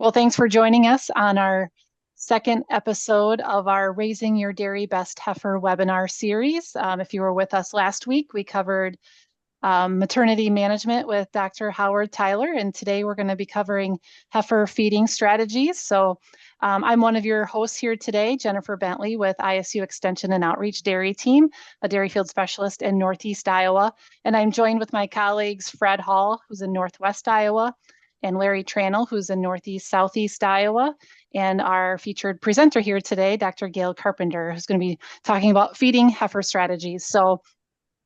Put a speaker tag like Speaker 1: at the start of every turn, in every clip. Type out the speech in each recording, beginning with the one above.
Speaker 1: Well, thanks for joining us on our second episode of our Raising Your Dairy Best Heifer webinar series. If you were with us last week, we covered maternity management with Dr. Howard Tyler, and today we're going to be covering heifer feeding strategies. I'm one of your hosts here today, Jennifer Bentley with ISU Extension and Outreach Dairy Team, a dairy field specialist in Northeast Iowa. And I'm joined with my colleagues, Fred Hall, who's in Northwest Iowa, and Larry Tranel, who's in Northeast Southeast Iowa, and our featured presenter here today, Dr. Gail Carpenter, who's going to be talking about feeding heifer strategies. So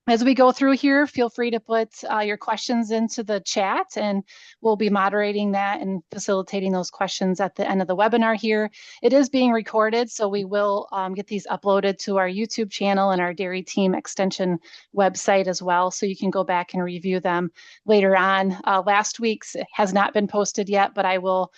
Speaker 1: as we go through here, feel free to put your questions into the chat, and we'll be moderating that and facilitating those questions at the end of the webinar here. It is being recorded, so we will get these uploaded to our YouTube channel and our Dairy Team Extension website as well, so you can go back and review them later on. Last week's has not been posted yet, but I will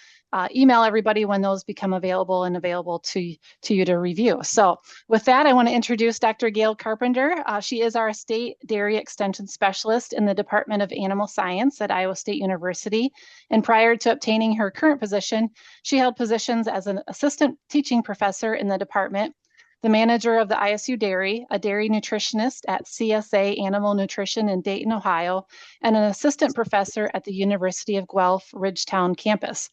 Speaker 1: email everybody when those become available and available to you to review. So with that, I want to introduce Dr. Gail Carpenter. She is our State Dairy Extension Specialist in the Department of Animal Science at Iowa State University. And prior to obtaining her current position, she held positions as an assistant teaching professor in the department, the manager of the ISU Dairy, a dairy nutritionist at CSA Animal Nutrition in Dayton, Ohio, and an assistant professor at the University of Guelph Ridgetown campus.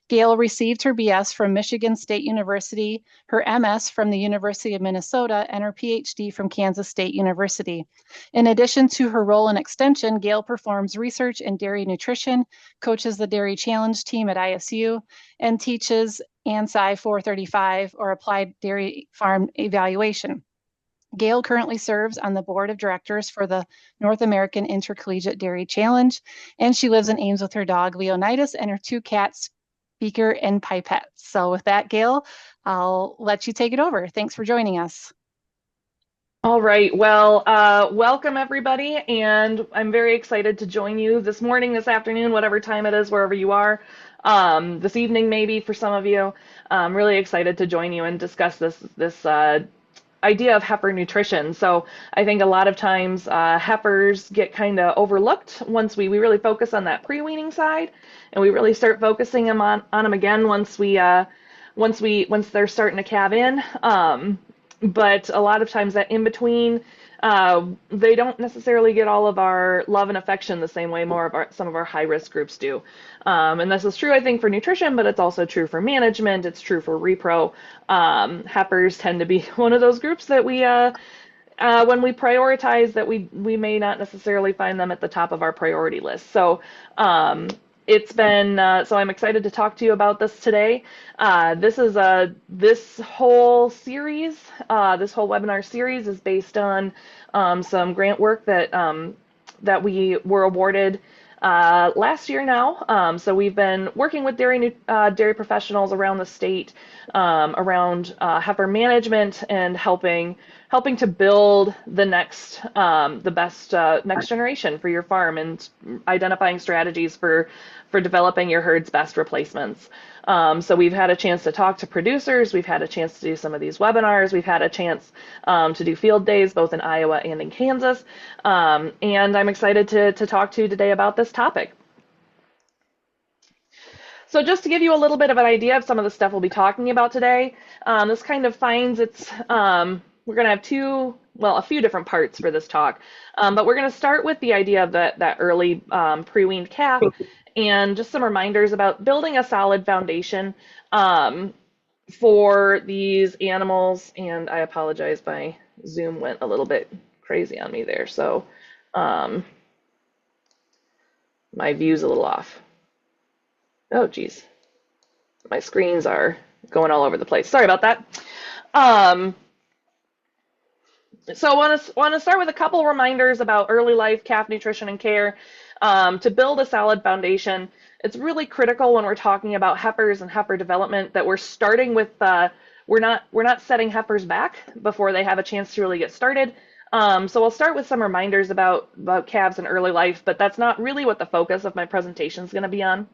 Speaker 1: Gail received her BS from Michigan State University, her MS from the University of Minnesota, and her PhD from Kansas State University. In addition to her role in Extension, Gail performs research in dairy nutrition, coaches the Dairy Challenge team at ISU, and teaches ANSI 435, or Applied Dairy Farm Evaluation. Gail currently serves on the board of directors for the North American Intercollegiate Dairy Challenge, and she lives in Ames with her dog, Leonidas, and her two cats, Beaker and Pipette. So with that, Gail, I'll let you take it over. Thanks for joining us.
Speaker 2: All right. Well, welcome everybody, and I'm very excited to join you this morning, this afternoon, whatever time it is, wherever you are. This evening, maybe for some of you. I'm really excited to join you and discuss this idea of heifer nutrition. So I think a lot of times heifers get kind of overlooked once we really focus on that pre-weaning side, and we really start focusing on them again once they're starting to calve in. But a lot of times that in between, they don't necessarily get all of our love and affection the same way some of our high risk groups do. And this is true, I think, for nutrition, but it's also true for management. It's true for repro. Heifers tend to be one of those groups that when we prioritize, that we may not necessarily find them at the top of our priority list. So so I'm excited to talk to you about this today. This whole webinar series is based on some grant work that we were awarded last year now. So we've been working with dairy professionals around the state around heifer management and helping to build the best next generation for your farm, and identifying strategies for developing your herd's best replacements. So we've had a chance to talk to producers, we've had a chance to do some of these webinars, we've had a chance to do field days both in Iowa and in Kansas, and I'm excited to talk to you today about this topic. So just to give you a little bit of an idea of some of the stuff we'll be talking about today, this kind of finds we're going to have a few different parts for this talk, but we're going to start with the idea of that early pre-weaned calf, and just some reminders about building a solid foundation for these animals. And I apologize, my Zoom went a little bit crazy on me there, so my view's a little off. Oh, geez. My screens are going all over the place. Sorry about that. So I want to start with a couple reminders about early life calf nutrition and care. To build a solid foundation, it's really critical when we're talking about heifers and heifer development that we're starting with, we're not setting heifers back before they have a chance to really get started. So I'll start with some reminders about calves in early life, but that's not really what the focus of my presentation is going to be on.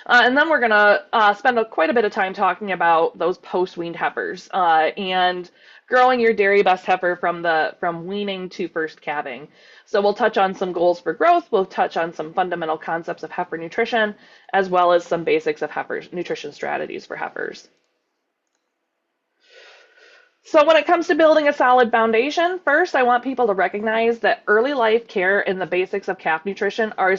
Speaker 2: And then we're going to spend quite a bit of time talking about those post-weaned heifers and growing your dairy best heifer from weaning to first calving. So we'll touch on some goals for growth. We'll touch on some fundamental concepts of heifer nutrition, as well as some basics of heifer nutrition strategies for heifers. So when it comes to building a solid foundation, first I want people to recognize that early life care and the basics of calf nutrition are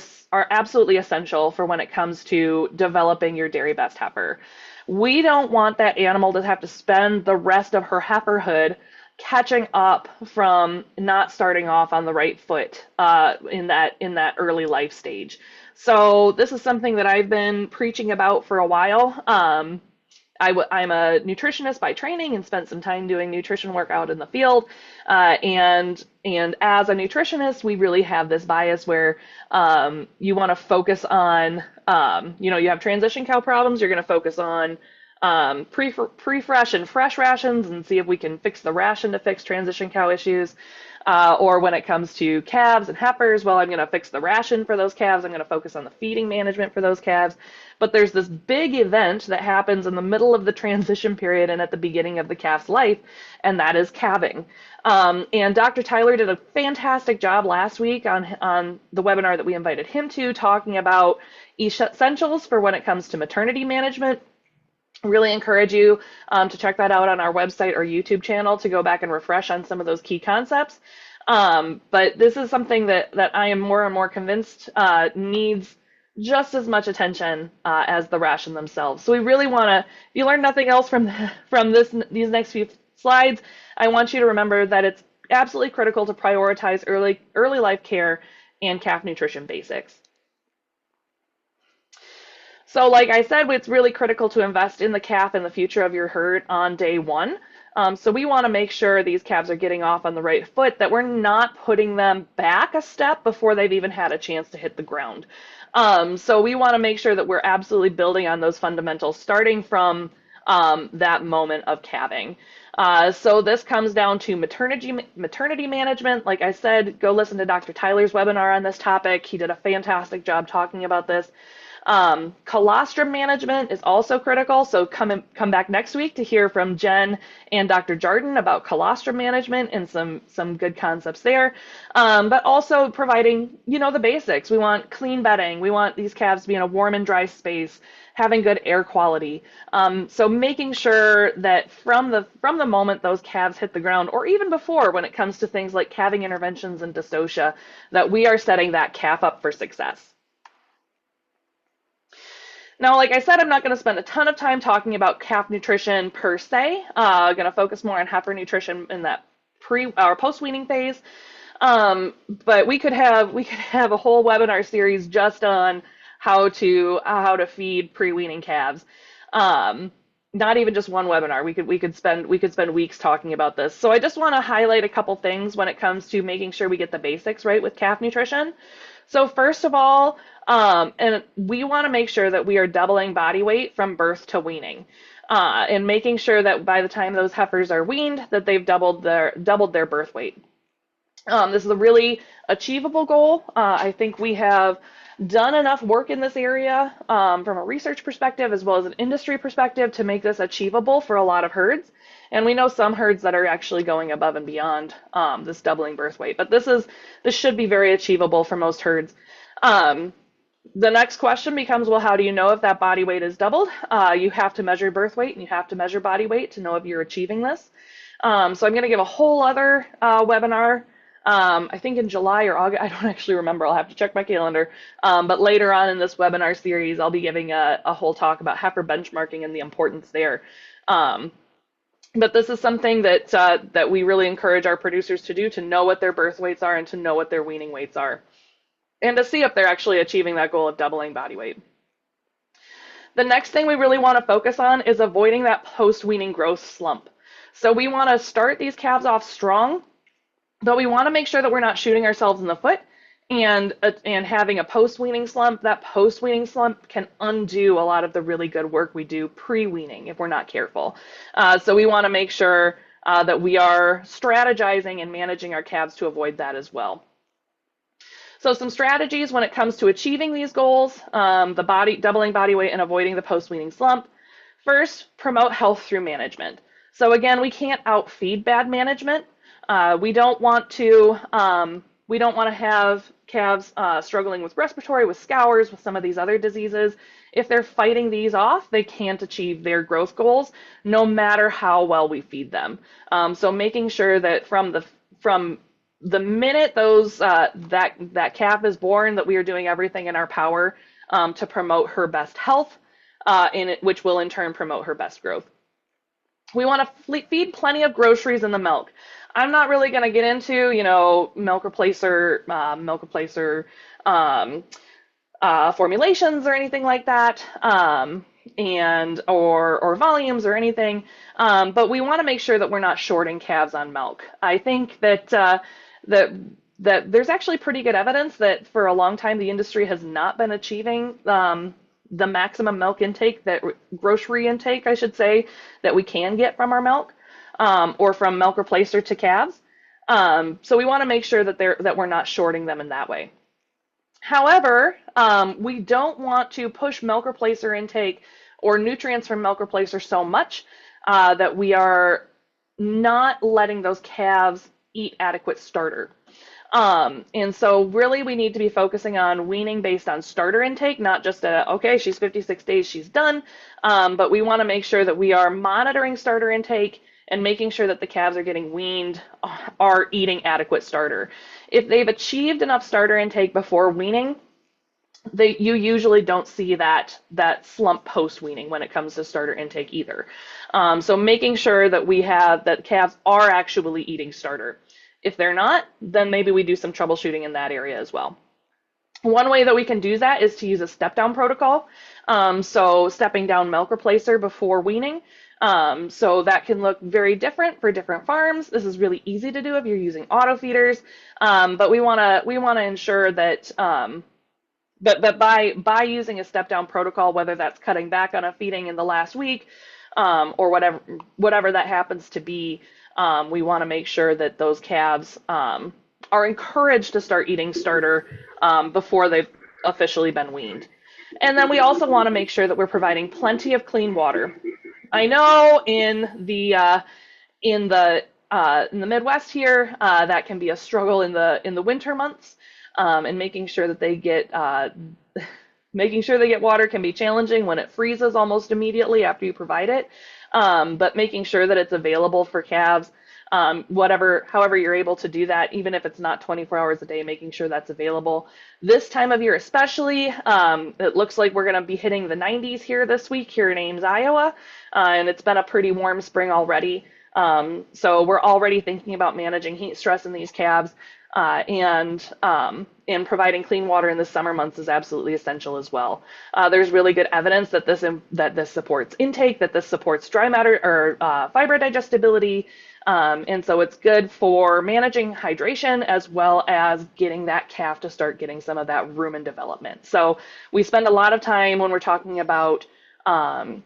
Speaker 2: absolutely essential for when it comes to developing your dairy best heifer. We don't want that animal to have to spend the rest of her heiferhood catching up from not starting off on the right foot in that early life stage. So this is something that I've been preaching about for a while. I'm a nutritionist by training and spent some time doing nutrition work out in the field. And as a nutritionist, we really have this bias where you want to focus on, you have transition cow problems, you're going to focus on pre-fresh and fresh rations and see if we can fix the ration to fix transition cow issues. Or when it comes to calves and heifers, well, I'm going to fix the ration for those calves. I'm going to focus on the feeding management for those calves. But there's this big event that happens in the middle of the transition period and at the beginning of the calf's life, and that is calving. And Dr. Tyler did a fantastic job last week on the webinar that we invited him to, talking about essentials for when it comes to maternity management. Really encourage you to check that out on our website or YouTube channel to go back and refresh on some of those key concepts. But this is something that I am more and more convinced needs just as much attention as the ration themselves. So we really want to, if you learn nothing else from these next few slides, I want you to remember that it's absolutely critical to prioritize early life care and calf nutrition basics. So like I said, it's really critical to invest in the calf and the future of your herd on day one. So we want to make sure these calves are getting off on the right foot, that we're not putting them back a step before they've even had a chance to hit the ground. So we want to make sure that we're absolutely building on those fundamentals, starting from that moment of calving. So this comes down to maternity management. Like I said, go listen to Dr. Tyler's webinar on this topic. He did a fantastic job talking about this. Colostrum management is also critical, so come back next week to hear from Jen and Dr. Jardin about colostrum management and some good concepts there. But also providing, the basics. We want clean bedding. We want these calves to be in a warm and dry space, having good air quality. So making sure that from the moment those calves hit the ground, or even before when it comes to things like calving interventions and dystocia, that we are setting that calf up for success. Now, like I said, I'm not going to spend a ton of time talking about calf nutrition per se. I'm going to focus more on heifer nutrition in that pre or post-weaning phase. But we could have a whole webinar series just on how to feed pre-weaning calves. Not even just one webinar. We could spend weeks talking about this. So I just want to highlight a couple things when it comes to making sure we get the basics right with calf nutrition. So first of all, and we want to make sure that we are doubling body weight from birth to weaning, and making sure that by the time those heifers are weaned, that they've doubled their birth weight. This is a really achievable goal. I think we have done enough work in this area from a research perspective as well as an industry perspective to make this achievable for a lot of herds. And we know some herds that are actually going above and beyond this doubling birth weight. But this should be very achievable for most herds. The next question becomes, well, how do you know if that body weight is doubled? You have to measure birth weight and you have to measure body weight to know if you're achieving this. So I'm going to give a whole other webinar, I think in July or August. I don't actually remember. I'll have to check my calendar. But later on in this webinar series, I'll be giving a whole talk about heifer benchmarking and the importance there. But this is something that we really encourage our producers to do, to know what their birth weights are and to know what their weaning weights are, and to see if they're actually achieving that goal of doubling body weight. The next thing we really want to focus on is avoiding that post-weaning growth slump. So we want to start these calves off strong, but we want to make sure that we're not shooting ourselves in the foot and having a post-weaning slump. That post-weaning slump can undo a lot of the really good work we do pre-weaning if we're not careful. So we want to make sure that we are strategizing and managing our calves to avoid that as well. So some strategies when it comes to achieving these goals, doubling body weight and avoiding the post-weaning slump. First, promote health through management. So again, we can't outfeed bad management. We don't want to have calves struggling with respiratory, with scours, with some of these other diseases. If they're fighting these off, they can't achieve their growth goals, no matter how well we feed them. So making sure that from the minute that calf is born, that we are doing everything in our power to promote her best health, which will in turn promote her best growth. We want to feed plenty of groceries in the milk. I'm not really going to get into, milk replacer formulations or anything like that, or volumes or anything. But we want to make sure that we're not shorting calves on milk. I think that there's actually pretty good evidence that for a long time the industry has not been achieving the maximum milk intake, grocery intake, I should say, that we can get from our milk, or from milk replacer to calves. So we want to make sure that we're not shorting them in that way. However, we don't want to push milk replacer intake or nutrients from milk replacer so much that we are not letting those calves eat adequate starter. And so really we need to be focusing on weaning based on starter intake, not just okay, she's 56 days, she's done. But we want to make sure that we are monitoring starter intake and making sure that the calves are getting weaned, are eating adequate starter. If they've achieved enough starter intake before weaning, you usually don't see that slump post weaning when it comes to starter intake either. So making sure that calves are actually eating starter. If they're not, then maybe we do some troubleshooting in that area as well. One way that we can do that is to use a step-down protocol. So stepping down milk replacer before weaning. So that can look very different for different farms. This is really easy to do if you're using auto feeders. But we want to ensure that by using a step-down protocol, whether that's cutting back on a feeding in the last week, or whatever that happens to be, we want to make sure that those calves are encouraged to start eating starter before they've officially been weaned. And then we also want to make sure that we're providing plenty of clean water. I know in the Midwest here, that can be a struggle in the winter months, and making sure they get water can be challenging when it freezes almost immediately after you provide it. But making sure that it's available for calves, however you're able to do that, even if it's not 24 hours a day, making sure that's available. This time of year especially, it looks like we're going to be hitting the 90s here this week here in Ames, Iowa, and it's been a pretty warm spring already. So we're already thinking about managing heat stress in these calves, and providing clean water in the summer months is absolutely essential as well. There's really good evidence that this supports intake, that this supports dry matter or fiber digestibility, and so it's good for managing hydration as well as getting that calf to start getting some of that rumen development. So we spend a lot of time when we're talking about rumen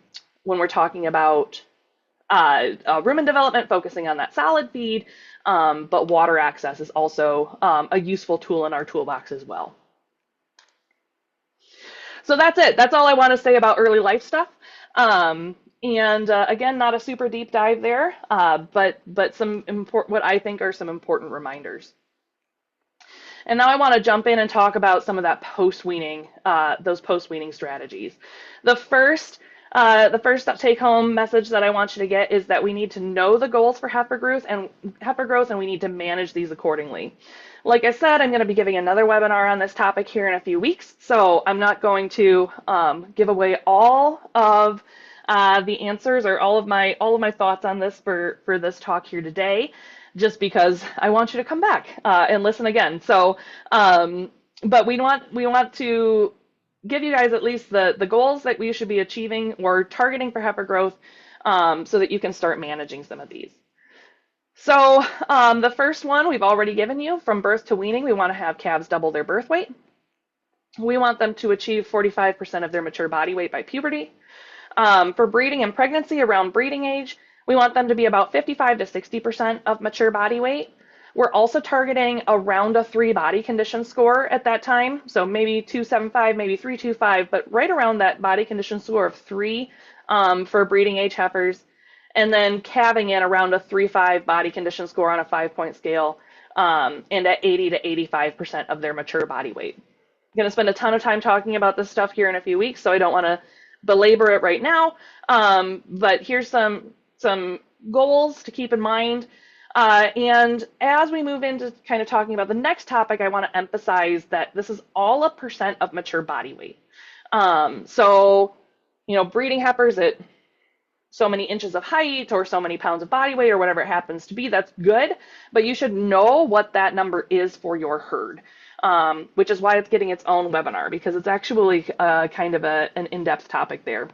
Speaker 2: development, focusing on that solid feed, but water access is also a useful tool in our toolbox as well. So that's it. That's all I want to say about early life stuff. Again, not a super deep dive there, but what I think are some important reminders. And now I want to jump in and talk about some of that post-weaning, those post-weaning strategies. The first take-home message that I want you to get is that we need to know the goals for heifer growth, and we need to manage these accordingly. Like I said, I'm going to be giving another webinar on this topic here in a few weeks, so I'm not going to give away all of the answers or all of my thoughts on this for this talk here today, just because I want you to come back and listen again. So, but we want to give you guys at least the goals that we should be achieving or targeting for heifer growth, so that you can start managing some of these. So the first one we've already given you: from birth to weaning, we want to have calves double their birth weight. We want them to achieve 45% of their mature body weight by puberty. For breeding and pregnancy, around breeding age, we want them to be about 55 to 60% of mature body weight. We're also targeting around a 3 body condition score at that time. So maybe 275, maybe 325, but right around that body condition score of 3 for breeding age heifers. and then calving in around a 3-5 body condition score on a 5-point scale, and at 80 to 85% of their mature body weight. I'm going to spend a ton of time talking about this stuff here in a few weeks, so I don't want to belabor it right now. But here's some goals to keep in mind. And as we move into kind of talking about the next topic, I want to emphasize that this is all a percent of mature body weight. So, breeding heifers at so many inches of height or so many pounds of body weight or whatever it happens to be, that's good, but you should know what that number is for your herd, which is why it's getting its own webinar, because it's actually kind of an in-depth topic there.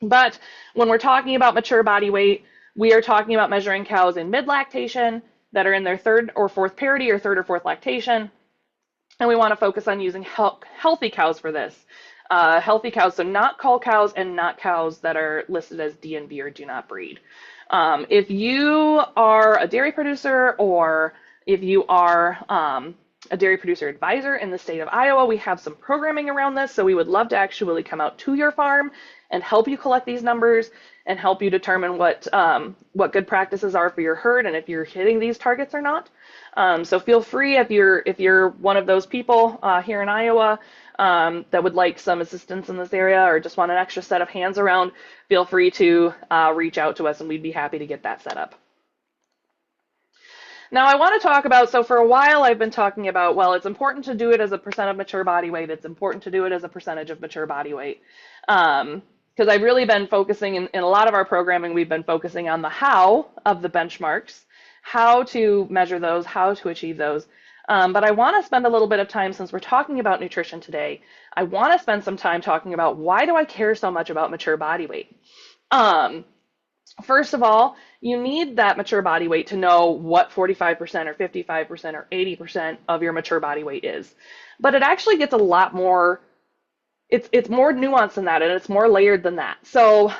Speaker 2: But when we're talking about mature body weight, we are talking about measuring cows in mid-lactation that are in their third or fourth parity or third or fourth lactation. And we want to focus on using healthy cows for this. Healthy cows, so not cull cows and not cows that are listed as DNB or do not breed. If you are a dairy producer, or if you are a dairy producer advisor in the state of Iowa, we have some programming around this, so we would love to actually come out to your farm and help you collect these numbers and help you determine what good practices are for your herd and if you're hitting these targets or not. So feel free, if you're one of those people here in Iowa that would like some assistance in this area or just want an extra set of hands around, feel free to reach out to us and we'd be happy to get that set up. Now I want to talk about, so for a while I've been talking about, well, it's important to do it as a percent of mature body weight. It's important to do it as a percentage of mature body weight. Because I've really been focusing in a lot of our programming, we've been focusing on the how of the benchmarks, how to measure those, how to achieve those. But I want to spend a little bit of time, since we're talking about nutrition today, I want to spend some time talking about why do I care so much about mature body weight. First of all, you need that mature body weight to know what 45% or 55% or 80% of your mature body weight is. But it actually gets a lot more, it's more nuanced than that, and it's more layered than that. So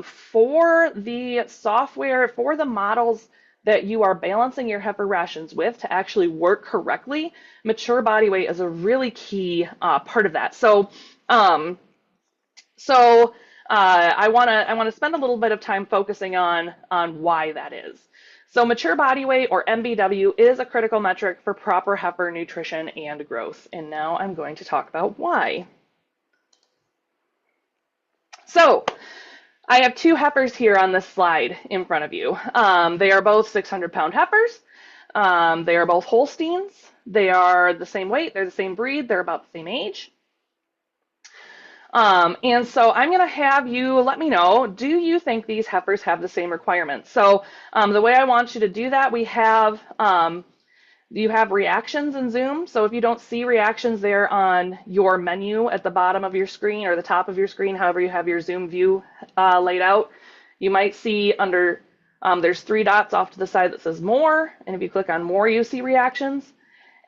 Speaker 2: for the software, for the models that you are balancing your heifer rations with to actually work correctly, mature body weight is a really key part of that. So I want to spend a little bit of time focusing on why that is. So mature body weight, or MBW, is a critical metric for proper heifer nutrition and growth. And now I'm going to talk about why. So I have two heifers here on this slide in front of you. They are both 600-pound heifers. They are both Holsteins. They are the same weight. They're the same breed. They're about the same age. And so I'm going to have you let me know, do you think these heifers have the same requirements? So the way I want you to do that, you have reactions in Zoom. So if you don't see reactions there on your menu at the bottom of your screen or the top of your screen, however you have your Zoom view laid out, you might see under, there's 3 dots off to the side that says more. And if you click on more, you see reactions.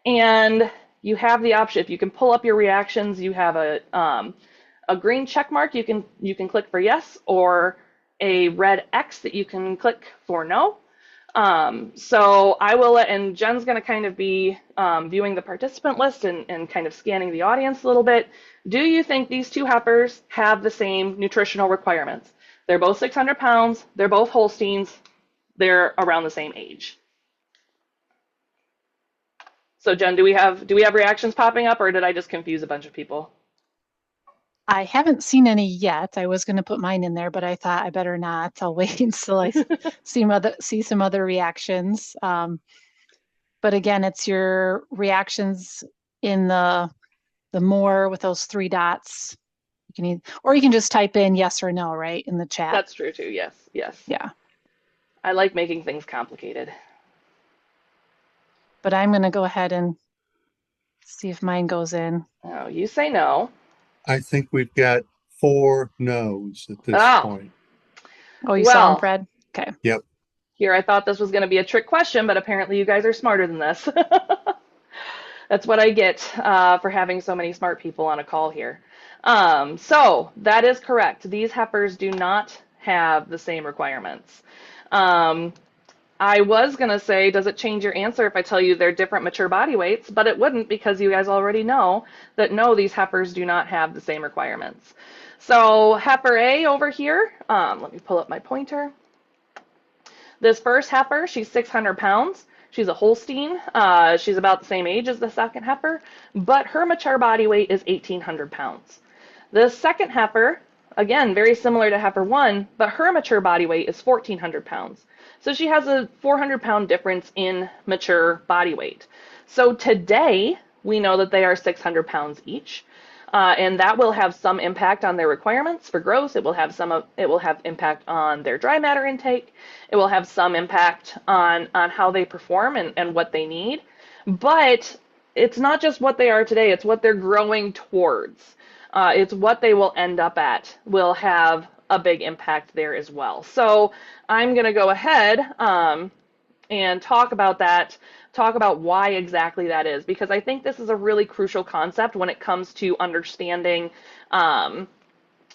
Speaker 2: And you have the option, if you can pull up your reactions, you have a green check mark you can click for yes, or a red X that you can click for no. So I will, and Jen's going to kind of be viewing the participant list and kind of scanning the audience a little bit. Do you think these two heifers have the same nutritional requirements? They're both 600 pounds. They're both Holsteins. They're around the same age. So Jen, do we have reactions popping up, or did I just confuse a bunch of people?
Speaker 1: I haven't seen any yet. I was going to put mine in there, but I thought I better not. I'll wait until I see some other reactions. But again, it's your reactions in the more with those 3 dots. You can just type in yes or no, right, in the chat.
Speaker 2: That's true too. Yes.
Speaker 1: Yeah.
Speaker 2: I like making things complicated.
Speaker 1: But I'm going to go ahead and see if mine goes in.
Speaker 2: Oh, you say no.
Speaker 3: I think we've got 4 no's at this point.
Speaker 1: Oh, you saw them, Fred? Okay.
Speaker 3: Yep.
Speaker 2: Here, I thought this was going to be a trick question, but apparently you guys are smarter than this. That's what I get for having so many smart people on a call here. So that is correct. These heifers do not have the same requirements. I was going to say, does it change your answer if I tell you they're different mature body weights? But it wouldn't, because you guys already know that no, these heifers do not have the same requirements. So heifer A over here, let me pull up my pointer. This first heifer, she's 600 pounds. She's a Holstein. She's about the same age as the second heifer, but her mature body weight is 1,800 pounds. The second heifer, again, very similar to heifer 1, but her mature body weight is 1,400 pounds. So she has a 400-pound difference in mature body weight. So today, we know that they are 600 pounds each. And that will have some impact on their requirements for growth. It will have impact on their dry matter intake. It will have some impact on how they perform and what they need. But it's not just what they are today, it's what they're growing towards. It's what they will end up at will have a big impact there as well. So I'm going to go ahead and talk about that, talk about why exactly that is, because I think this is a really crucial concept when it comes to understanding how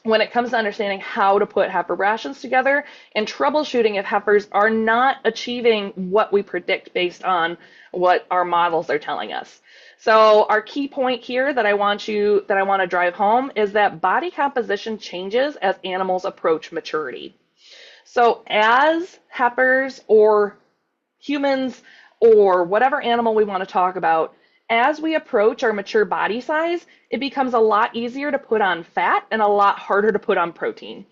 Speaker 2: to put heifer rations together and troubleshooting if heifers are not achieving what we predict based on what our models are telling us. So our key point here that I want to drive home is that body composition changes as animals approach maturity. So as heifers or humans or whatever animal we want to talk about, as we approach our mature body size, it becomes a lot easier to put on fat and a lot harder to put on protein.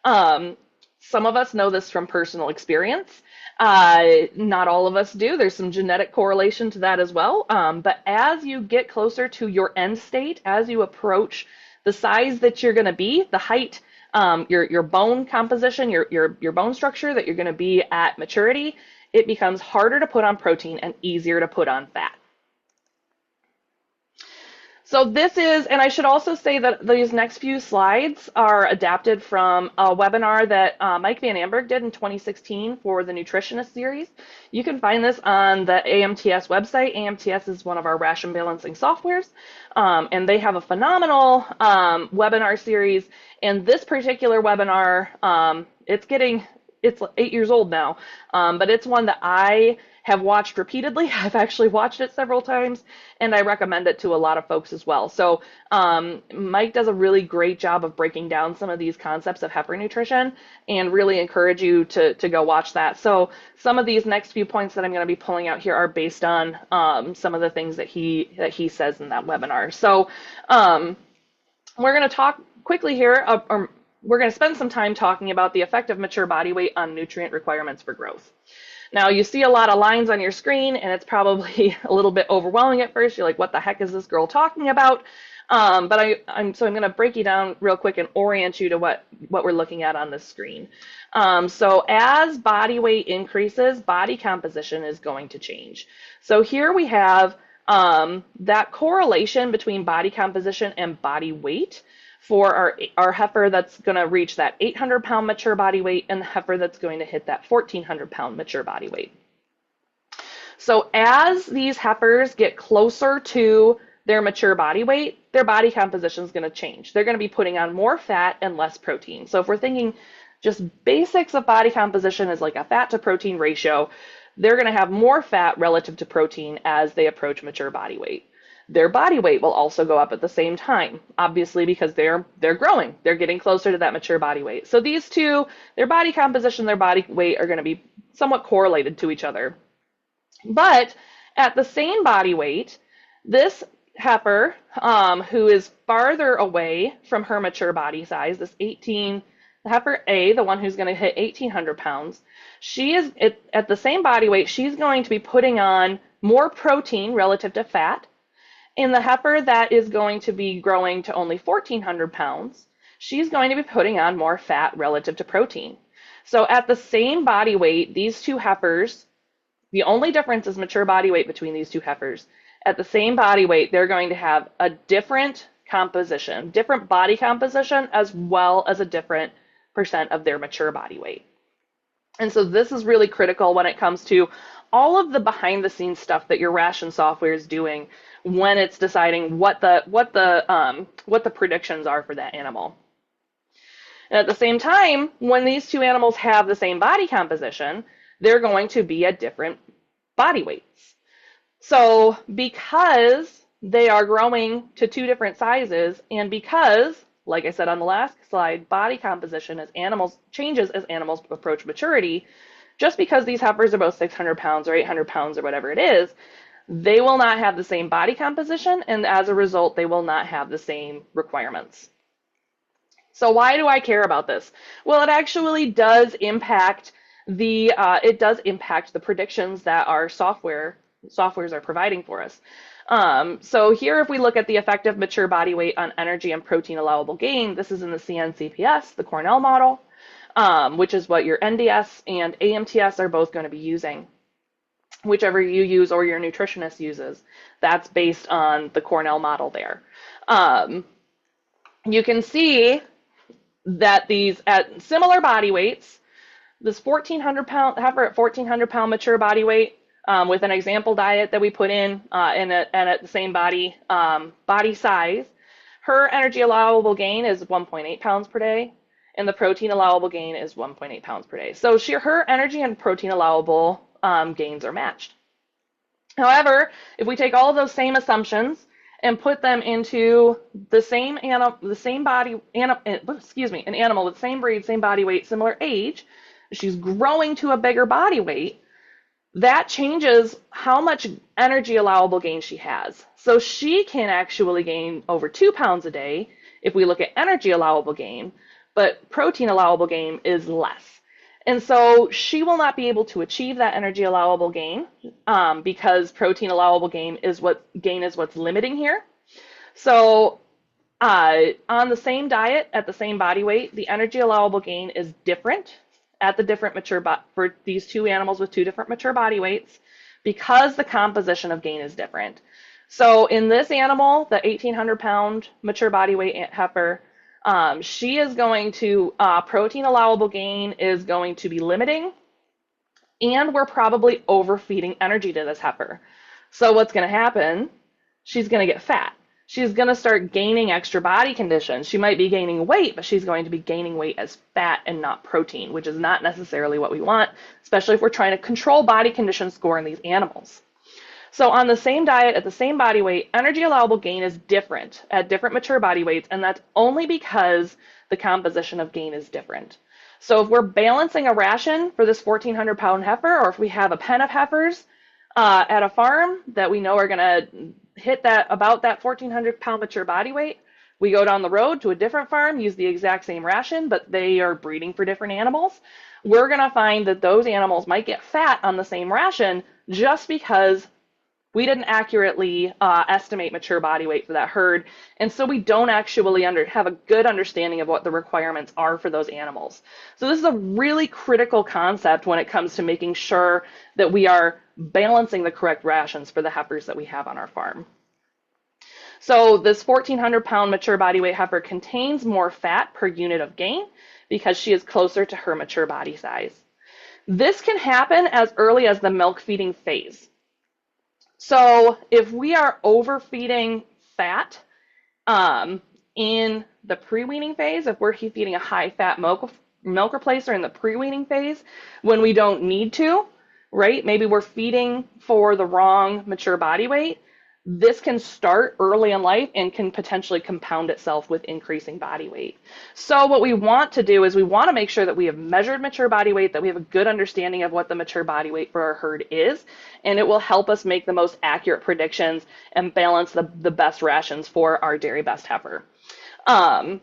Speaker 2: Some of us know this from personal experience. Not all of us do. There's some genetic correlation to that as well. But as you get closer to your end state, as you approach the size that you're going to be, the height, your bone composition, your bone structure that you're going to be at maturity, it becomes harder to put on protein and easier to put on fat. So this is, and I should also say that these next few slides are adapted from a webinar that Mike Van Amberg did in 2016 for the Nutritionist series. You can find this on the AMTS website. AMTS is one of our ration balancing softwares, and they have a phenomenal webinar series. And this particular webinar, it's 8 years old now, but it's one that I have watched repeatedly. I've actually watched it several times, and I recommend it to a lot of folks as well. So Mike does a really great job of breaking down some of these concepts of heifer nutrition, and really encourage you to go watch that. So some of these next few points that I'm going to be pulling out here are based on some of the things that he says in that webinar. So we're going to talk quickly here, we're going to spend some time talking about the effect of mature body weight on nutrient requirements for growth. Now, you see a lot of lines on your screen, and it's probably a little bit overwhelming at first. You're like, what the heck is this girl talking about? But I'm going to break you down real quick and orient you to what we're looking at on this screen. So as body weight increases, body composition is going to change. So here we have that correlation between body composition and body weight for our heifer that's going to reach that 800-pound mature body weight, and the heifer that's going to hit that 1,400-pound mature body weight. So as these heifers get closer to their mature body weight, their body composition is going to change. They're going to be putting on more fat and less protein. So if we're thinking just basics of body composition is like a fat to protein ratio, they're going to have more fat relative to protein as they approach mature body weight. Their body weight will also go up at the same time, obviously, because they're growing. They're getting closer to that mature body weight. So these two, their body composition, their body weight are going to be somewhat correlated to each other. But at the same body weight, this heifer, who is farther away from her mature body size, the heifer A, the one who's going to hit 1,800 pounds, she is at the same body weight, she's going to be putting on more protein relative to fat. And the heifer that is going to be growing to only 1,400 pounds, she's going to be putting on more fat relative to protein. So at the same body weight, these two heifers, the only difference is mature body weight between these two heifers. At the same body weight, they're going to have a different composition, different body composition, as well as a different percent of their mature body weight. And so this is really critical when it comes to all of the behind the scenes stuff that your ration software is doing when it's deciding what the predictions are for that animal. And at the same time, when these two animals have the same body composition, they're going to be at different body weights. So because they are growing to two different sizes, and because, like I said on the last slide, body composition changes as animals approach maturity, just because these heifers are both 600 pounds or 800 pounds or whatever it is, they will not have the same body composition, and as a result, they will not have the same requirements. So why do I care about this? Well, it actually does impact the predictions that our softwares are providing for us. So here, if we look at the effective mature body weight on energy and protein allowable gain, this is in the CNCPS, the Cornell model, which is what your NDS and AMTS are both going to be using. Whichever you use or your nutritionist uses, that's based on the Cornell model there. You can see that these at similar body weights, this 1,400 pound heifer at 1,400 pound mature body weight with an example diet that we put in and at the same body size, her energy allowable gain is 1.8 pounds per day, and the protein allowable gain is 1.8 pounds per day. So her energy and protein allowable gains are matched. However, if we take all of those same assumptions and put them into an animal with the same breed, same body weight, similar age, she's growing to a bigger body weight, that changes how much energy allowable gain she has. So she can actually gain over 2 pounds a day if we look at energy allowable gain, but protein allowable gain is less. And so she will not be able to achieve that energy allowable gain because protein allowable gain is what's limiting here. So on the same diet at the same body weight, the energy allowable gain is different at the different for these two animals with two different mature body weights because the composition of gain is different. So in this animal, the 1,800 pound mature body weight heifer, she is going to, protein allowable gain is going to be limiting, and we're probably overfeeding energy to this heifer. So what's going to happen? She's going to get fat. She's going to start gaining extra body condition. She might be gaining weight, but she's going to be gaining weight as fat and not protein, which is not necessarily what we want, especially if we're trying to control body condition score in these animals. So on the same diet at the same body weight, energy allowable gain is different at different mature body weights, and that's only because the composition of gain is different. So if we're balancing a ration for this 1,400 pound heifer, or if we have a pen of heifers at a farm that we know are going to hit about that 1,400 pound mature body weight, we go down the road to a different farm, use the exact same ration, but they are breeding for different animals. We're going to find that those animals might get fat on the same ration just because we didn't accurately estimate mature body weight for that herd, and so we don't actually have a good understanding of what the requirements are for those animals. So this is a really critical concept when it comes to making sure that we are balancing the correct rations for the heifers that we have on our farm. So this 1,400 pound mature body weight heifer contains more fat per unit of gain because she is closer to her mature body size. This can happen as early as the milk feeding phase. So if we are overfeeding fat in the pre-weaning phase, if we're feeding a high-fat milk replacer in the pre-weaning phase when we don't need to, right? Maybe we're feeding for the wrong mature body weight. This can start early in life and can potentially compound itself with increasing body weight. So what we want to do is we want to make sure that we have measured mature body weight, that we have a good understanding of what the mature body weight for our herd is, and it will help us make the most accurate predictions and balance the best rations for our dairy best heifer. It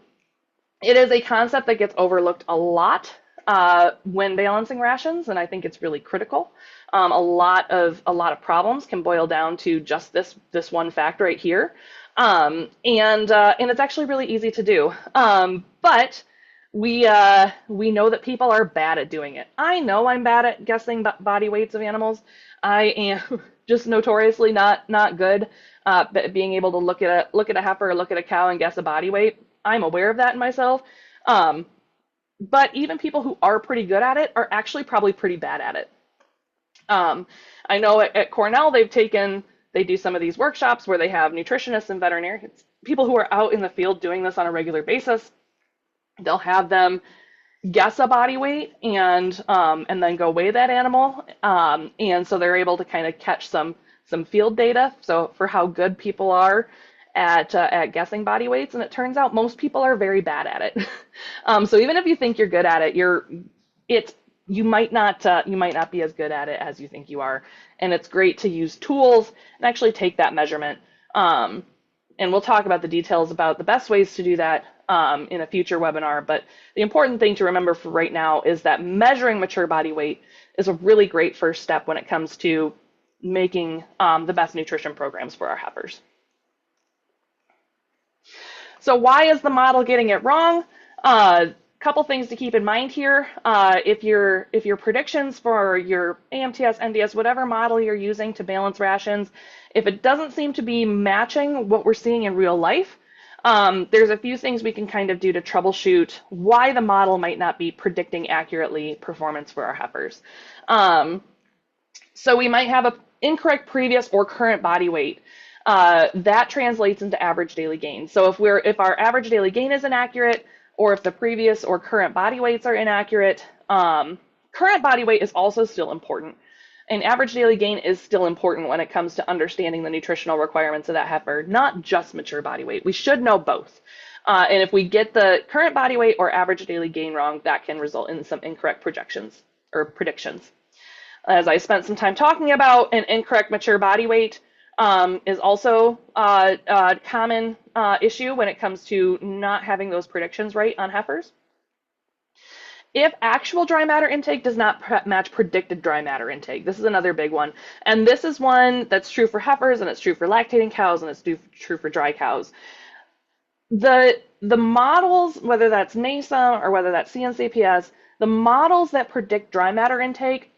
Speaker 2: is a concept that gets overlooked a lot when balancing rations, and I think it's really critical. A lot of problems can boil down to just this one fact right here, and it's actually really easy to do. But we know that people are bad at doing it. I know I'm bad at guessing body weights of animals. I am just notoriously not good at being able to look at a heifer or look at a cow and guess a body weight. I'm aware of that in myself. But even people who are pretty good at it are actually probably pretty bad at it. I know at Cornell they do some of these workshops where they have nutritionists and veterinarians, people who are out in the field doing this on a regular basis. They'll have them guess a body weight and then go weigh that animal. And so they're able to kind of catch some field data. So for how good people are at guessing body weights, and it turns out most people are very bad at it. So even if you think you're good at it, it's you might not be as good at it as you think you are. And it's great to use tools and actually take that measurement. And we'll talk about the details about the best ways to do that in a future webinar. But the important thing to remember for right now is that measuring mature body weight is a really great first step when it comes to making the best nutrition programs for our heifers. So why is the model getting it wrong? Couple things to keep in mind here. If your predictions for your AMTS, NDS, whatever model you're using to balance rations, if it doesn't seem to be matching what we're seeing in real life, there's a few things we can kind of do to troubleshoot why the model might not be predicting accurately performance for our heifers. So we might have an incorrect previous or current body weight. That translates into average daily gain. So if our average daily gain is inaccurate, or if the previous or current body weights are inaccurate, current body weight is also still important. And average daily gain is still important when it comes to understanding the nutritional requirements of that heifer, not just mature body weight. We should know both. And if we get the current body weight or average daily gain wrong, that can result in some incorrect projections or predictions. As I spent some time talking about, an incorrect mature body weight is also a common issue when it comes to not having those predictions right on heifers. If actual dry matter intake does not match predicted dry matter intake, this is another big one. And this is one that's true for heifers, and it's true for lactating cows, and it's true for dry cows. The models, whether that's NASA or whether that's CNCPS, the models that predict dry matter intake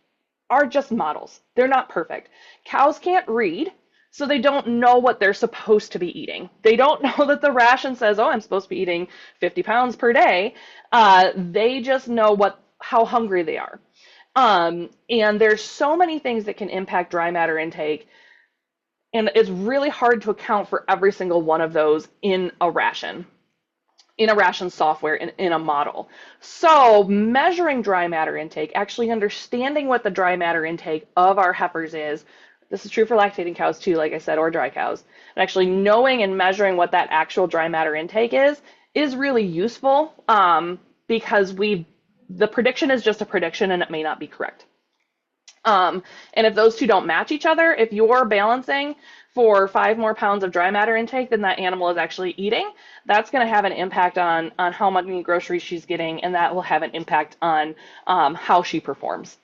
Speaker 2: are just models. They're not perfect. Cows can't read, so they don't know what they're supposed to be eating. They don't know that the ration says, oh, I'm supposed to be eating 50 pounds per day. They just know how hungry they are. And there's so many things that can impact dry matter intake. And it's really hard to account for every single one of those in a ration software, in a model. So measuring dry matter intake, actually understanding what the dry matter intake of our heifers is, this is true for lactating cows too, like I said, or dry cows, and actually knowing and measuring what that actual dry matter intake is really useful because the prediction is just a prediction and it may not be correct. And if those two don't match each other, if you're balancing for 5 more pounds of dry matter intake than that animal is actually eating, that's going to have an impact on how many groceries she's getting, and that will have an impact on how she performs.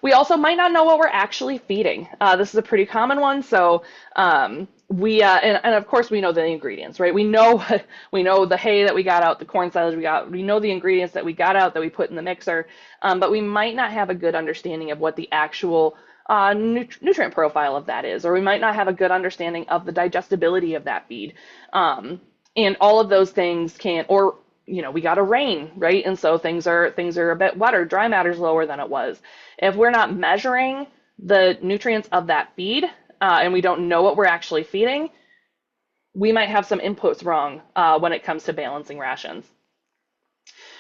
Speaker 2: We also might not know what we're actually feeding. This is a pretty common one. So and of course we know the ingredients, right? We know the hay that we got out, the corn silage we got. We know the ingredients that we got out that we put in the mixer, but we might not have a good understanding of what the actual nutrient profile of that is, or we might not have a good understanding of the digestibility of that feed. And all of those things we got a rain, right? And so things are a bit wetter, dry matter's lower than it was. If we're not measuring the nutrients of that feed and we don't know what we're actually feeding, we might have some inputs wrong when it comes to balancing rations.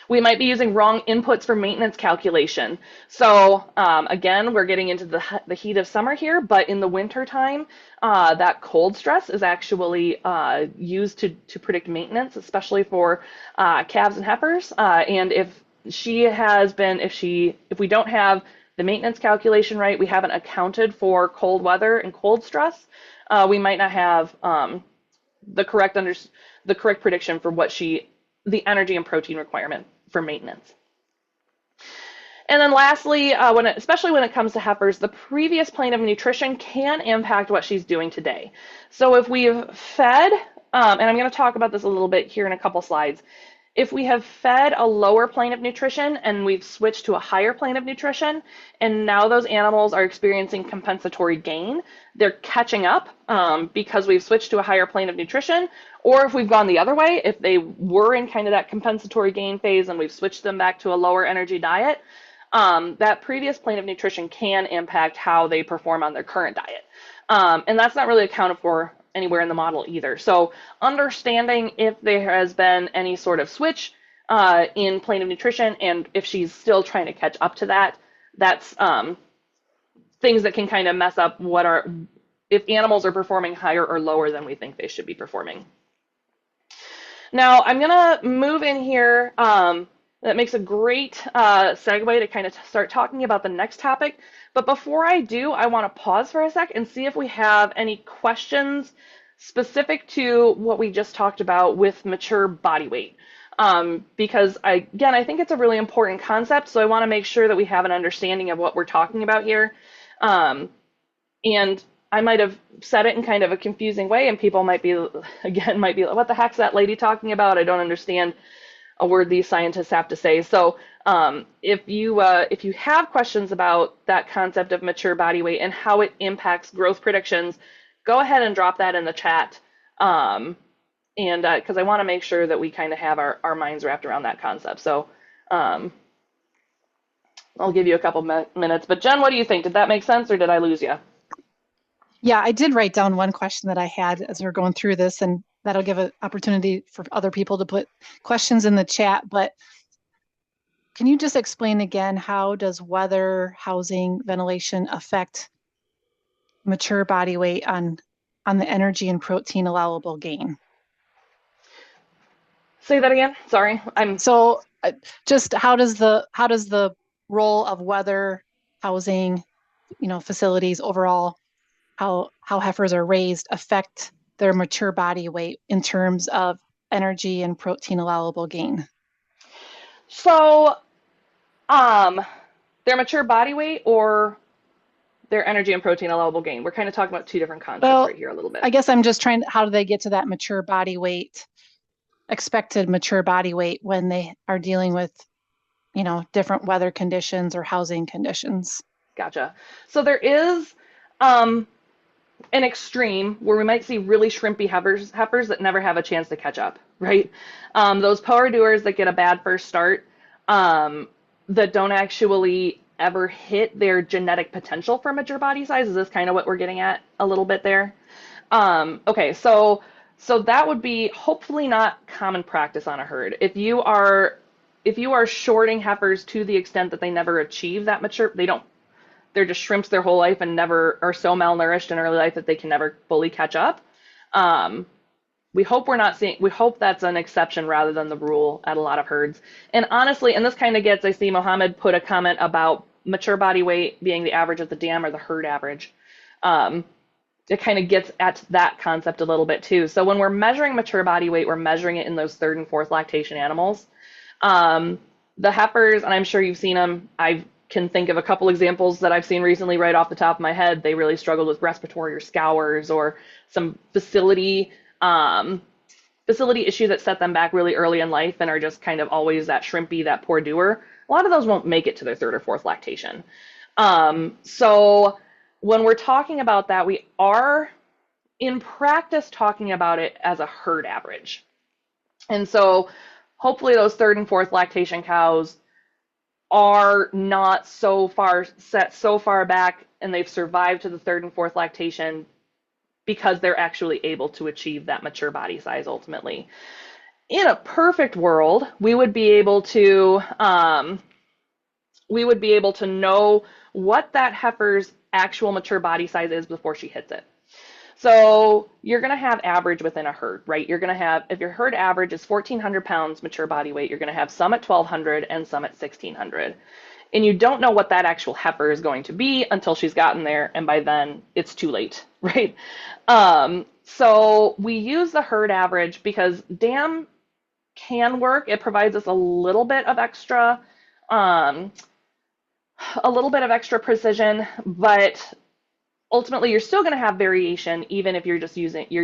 Speaker 2: We might be using wrong inputs for maintenance calculation. So again, we're getting into the heat of summer here, but in the winter time, that cold stress is actually used to predict maintenance, especially for calves and heifers. And if we don't have the maintenance calculation right, we haven't accounted for cold weather and cold stress, we might not have the correct prediction for the energy and protein requirement for maintenance. And then lastly, especially when it comes to heifers, the previous plane of nutrition can impact what she's doing today. So if we've fed, and I'm going to talk about this a little bit here in a couple slides, if we have fed a lower plane of nutrition and we've switched to a higher plane of nutrition, and now those animals are experiencing compensatory gain, they're catching up because we've switched to a higher plane of nutrition. Or if we've gone the other way, if they were in kind of that compensatory gain phase and we've switched them back to a lower energy diet, that previous plane of nutrition can impact how they perform on their current diet. And that's not really accounted for anywhere in the model either. So understanding if there has been any sort of switch in plane of nutrition, and if she's still trying to catch up to that, that's things that can kind of mess up if animals are performing higher or lower than we think they should be performing. Now I'm gonna move in here That makes a great segue to kind of start talking about the next topic. But before I do, I want to pause for a sec and see if we have any questions specific to what we just talked about with mature body weight. Because I think it's a really important concept, so I want to make sure that we have an understanding of what we're talking about here. Um, and I might have said it in kind of a confusing way, and people might be, what the heck's that lady talking about? I don't understand a word these scientists have to say. So if you have questions about that concept of mature body weight and how it impacts growth predictions, go ahead and drop that in the chat. And because I want to make sure that we kind of have our minds wrapped around that concept. So I'll give you a couple minutes. But Jen, what do you think? Did that make sense, or did I lose you?
Speaker 1: Yeah, I did write down one question that I had as we are going through this, and that'll give an opportunity for other people to put questions in the chat. But can you just explain again, how does weather, housing, ventilation affect mature body weight on the energy and protein allowable gain?
Speaker 2: Say that again. Sorry,
Speaker 1: So just how does the role of weather, housing, facilities overall, how heifers are raised affect their mature body weight in terms of energy and protein allowable gain?
Speaker 2: So their mature body weight or their energy and protein allowable gain. We're kind of talking about two different concepts right here a little bit.
Speaker 1: I guess I'm just how do they get to that mature body weight, expected mature body weight, when they are dealing with, different weather conditions or housing conditions?
Speaker 2: Gotcha. So there is an extreme where we might see really shrimpy heifers that never have a chance to catch up, right? Those power doers that get a bad first start, that don't actually ever hit their genetic potential for mature body size. Is this kind of what we're getting at a little bit there? Okay, so that would be hopefully not common practice on a herd. If you are shorting heifers to the extent that they never achieve that mature, they're just shrimps their whole life and never are so malnourished in early life that they can never fully catch up. We hope that's an exception rather than the rule at a lot of herds. And honestly, and this kind of I see Mohammed put a comment about mature body weight being the average of the dam or the herd average. It kind of gets at that concept a little bit too. So when we're measuring mature body weight, we're measuring it in those third and fourth lactation animals. The heifers, and I'm sure you've seen them, I can think of a couple examples that I've seen recently right off the top of my head. They really struggled with respiratory or scours or some facility issue that set them back really early in life and are just kind of always that shrimpy, that poor doer. A lot of those won't make it to their third or fourth lactation. So when we're talking about that, we are in practice talking about it as a herd average. And so hopefully those third and fourth lactation cows are not so far back and they've survived to the third and fourth lactation because they're actually able to achieve that mature body size ultimately. In a perfect world, we would be able to know what that heifer's actual mature body size is before she hits it. So you're going to have average within a herd, right? You're going to have, if your herd average is 1,400 pounds mature body weight, you're going to have some at 1,200 and some at 1,600. And you don't know what that actual heifer is going to be until she's gotten there, and by then it's too late, right? So we use the herd average because dam can work. It provides us a little bit of extra precision, but ultimately you're still going to have variation even if you're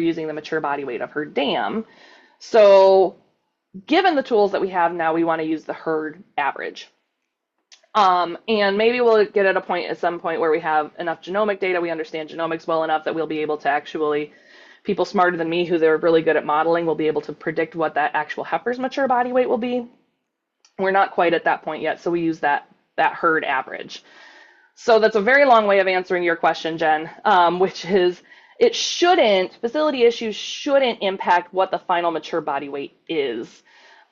Speaker 2: using the mature body weight of her dam. So given the tools that we have now, we want to use the herd average. And maybe we'll get at some point where we have enough genomic data, we understand genomics well enough that we'll be able to actually, people smarter than me who they're really good at modeling will be able to predict what that actual heifer's mature body weight will be. We're not quite at that point yet, so we use that herd average. So that's a very long way of answering your question, Jen, which is facility issues shouldn't impact what the final mature body weight is.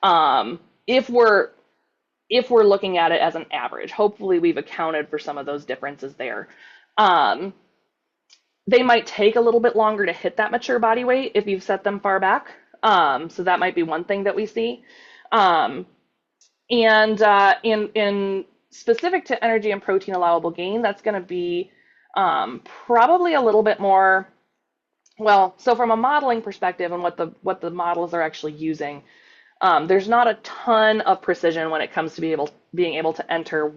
Speaker 2: If we're looking at it as an average, hopefully we've accounted for some of those differences there. They might take a little bit longer to hit that mature body weight if you've set them far back. So that might be one thing that we see. And in specific to energy and protein allowable gain, that's going to be probably a little bit more, well, so from a modeling perspective and what the models are actually using, there's not a ton of precision when it comes to being able to enter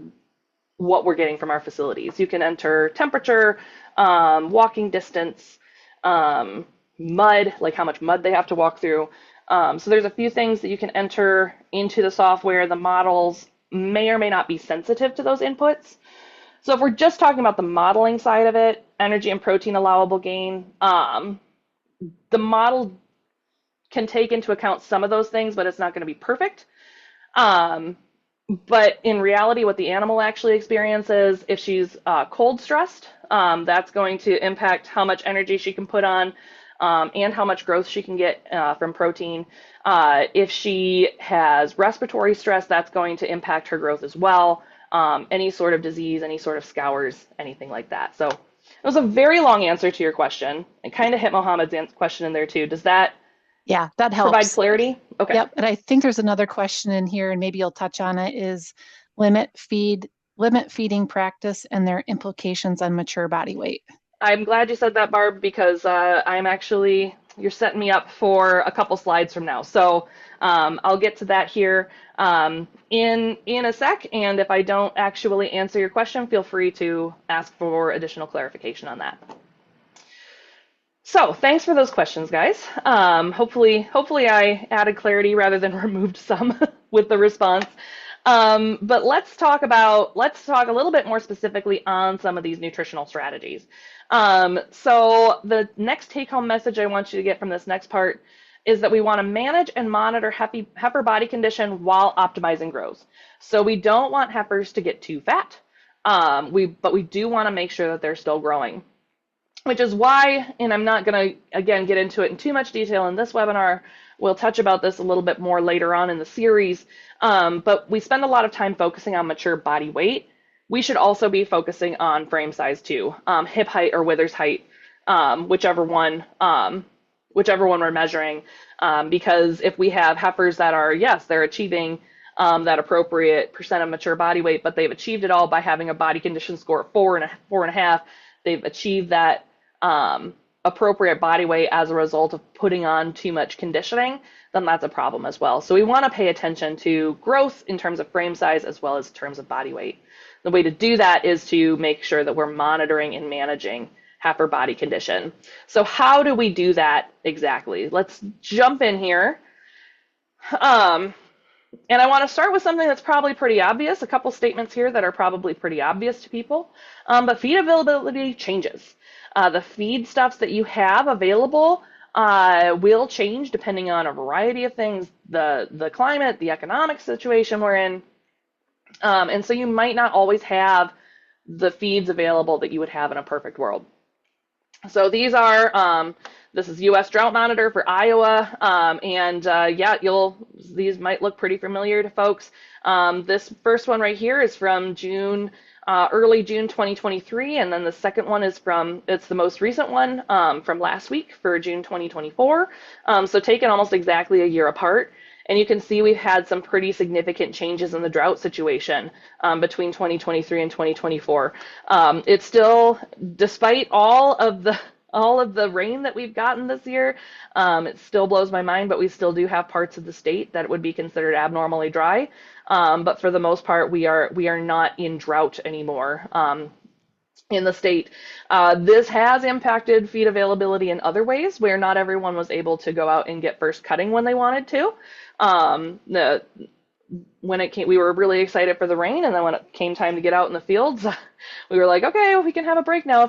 Speaker 2: what we're getting from our facilities. You can enter temperature, walking distance, mud, like how much mud they have to walk through. So there's a few things that you can enter into the software. The models may or may not be sensitive to those inputs. So if we're just talking about the modeling side of it, energy and protein allowable gain, the model can take into account some of those things, but it's not going to be perfect. But in reality, what the animal actually experiences, if she's cold stressed, that's going to impact how much energy she can put on and how much growth she can get from protein. If she has respiratory stress, that's going to impact her growth as well. Any sort of disease, any sort of scours, anything like that. So it was a very long answer to your question. It kind of hit Mohammed's question in there too. Does that
Speaker 1: that
Speaker 2: provide
Speaker 1: helps.
Speaker 2: clarity? Okay.
Speaker 1: Yep. And I think there's another question in here, and maybe you'll touch on it, is limit feeding practice and their implications on mature body weight.
Speaker 2: I'm glad you said that, Barb, because you're setting me up for a couple slides from now. So I'll get to that here in a sec. And if I don't actually answer your question, feel free to ask for additional clarification on that. So thanks for those questions, guys. Hopefully I added clarity rather than removed some with the response. But let's talk a little bit more specifically on some of these nutritional strategies. So the next take-home message I want you to get from this next part is that we want to manage and monitor heifer body condition while optimizing growth. So we don't want heifers to get too fat, but we do want to make sure that they're still growing. Which is why, and I'm not going to, again, get into it in too much detail in this webinar. We'll touch about this a little bit more later on in the series. But we spend a lot of time focusing on mature body weight. We should also be focusing on frame size too, hip height or withers height, whichever one we're measuring. Because if we have heifers that are, yes, they're achieving that appropriate percent of mature body weight, but they've achieved it all by having a body condition score of 4.5. They've achieved that appropriate body weight as a result of putting on too much conditioning, then that's a problem as well. So we want to pay attention to growth in terms of frame size as well as in terms of body weight. The way to do that is to make sure that we're monitoring and managing heifer body condition. So how do we do that exactly? Let's jump in here. And I want to start with something that's probably pretty obvious, a couple statements here that are probably pretty obvious to people, but feed availability changes. The feed stuffs that you have available will change depending on a variety of things, the climate, the economic situation we're in. And so you might not always have the feeds available that you would have in a perfect world. So these are, this is US Drought Monitor for Iowa, these might look pretty familiar to folks. This first one right here is from early June 2023, and then the second one is it's the most recent one from last week for June 2024. So taken almost exactly a year apart. And you can see we've had some pretty significant changes in the drought situation between 2023 and 2024. It's still, despite all of the rain that we've gotten this year, it still blows my mind, but we still do have parts of the state that would be considered abnormally dry. But for the most part, we are not in drought anymore in the state. This has impacted feed availability in other ways where not everyone was able to go out and get first cutting when they wanted to. When it came, we were really excited for the rain, and then when it came time to get out in the fields, we were like, okay, well, we can have a break now.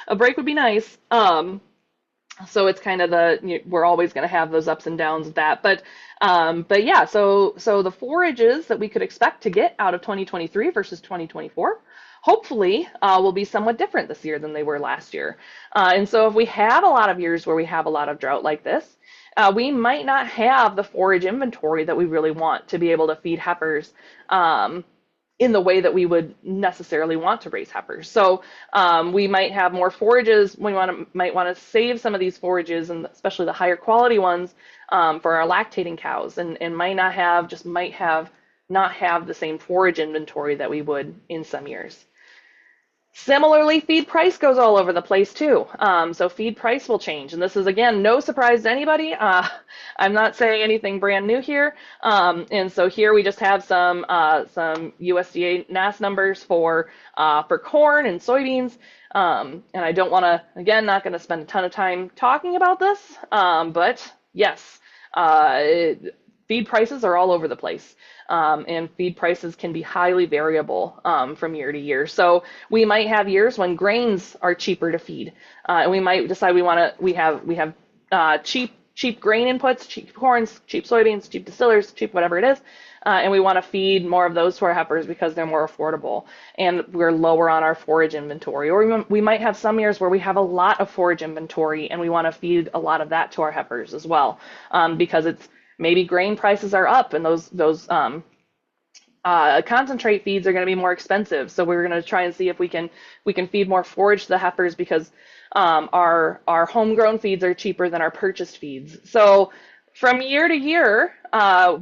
Speaker 2: A break would be nice. So it's kind of we're always going to have those ups and downs of that. But yeah, so the forages that we could expect to get out of 2023 versus 2024, hopefully will be somewhat different this year than they were last year. And so if we have a lot of years where we have a lot of drought like this, we might not have the forage inventory that we really want to be able to feed heifers in the way that we would necessarily want to raise heifers. So we might have more forages. We might want to save some of these forages, and especially the higher quality ones, for our lactating cows, and might have not have the same forage inventory that we would in some years. Similarly, feed price goes all over the place too. So feed price will change. And this is, again, no surprise to anybody. I'm not saying anything brand new here. And so here we just have some USDA NAS numbers for corn and soybeans. And I don't want to, again, not going to spend a ton of time talking about this. But yes, feed prices are all over the place. And feed prices can be highly variable from year to year. So we might have years when grains are cheaper to feed, and we might decide we have cheap grain inputs, cheap corns, cheap soybeans, cheap distillers, cheap whatever it is, and we want to feed more of those to our heifers because they're more affordable and we're lower on our forage inventory. Or we might have some years where we have a lot of forage inventory and we want to feed a lot of that to our heifers as well, because it's maybe grain prices are up and those concentrate feeds are going to be more expensive. So we're going to try and see if we can feed more forage to the heifers because our homegrown feeds are cheaper than our purchased feeds. So from year to year,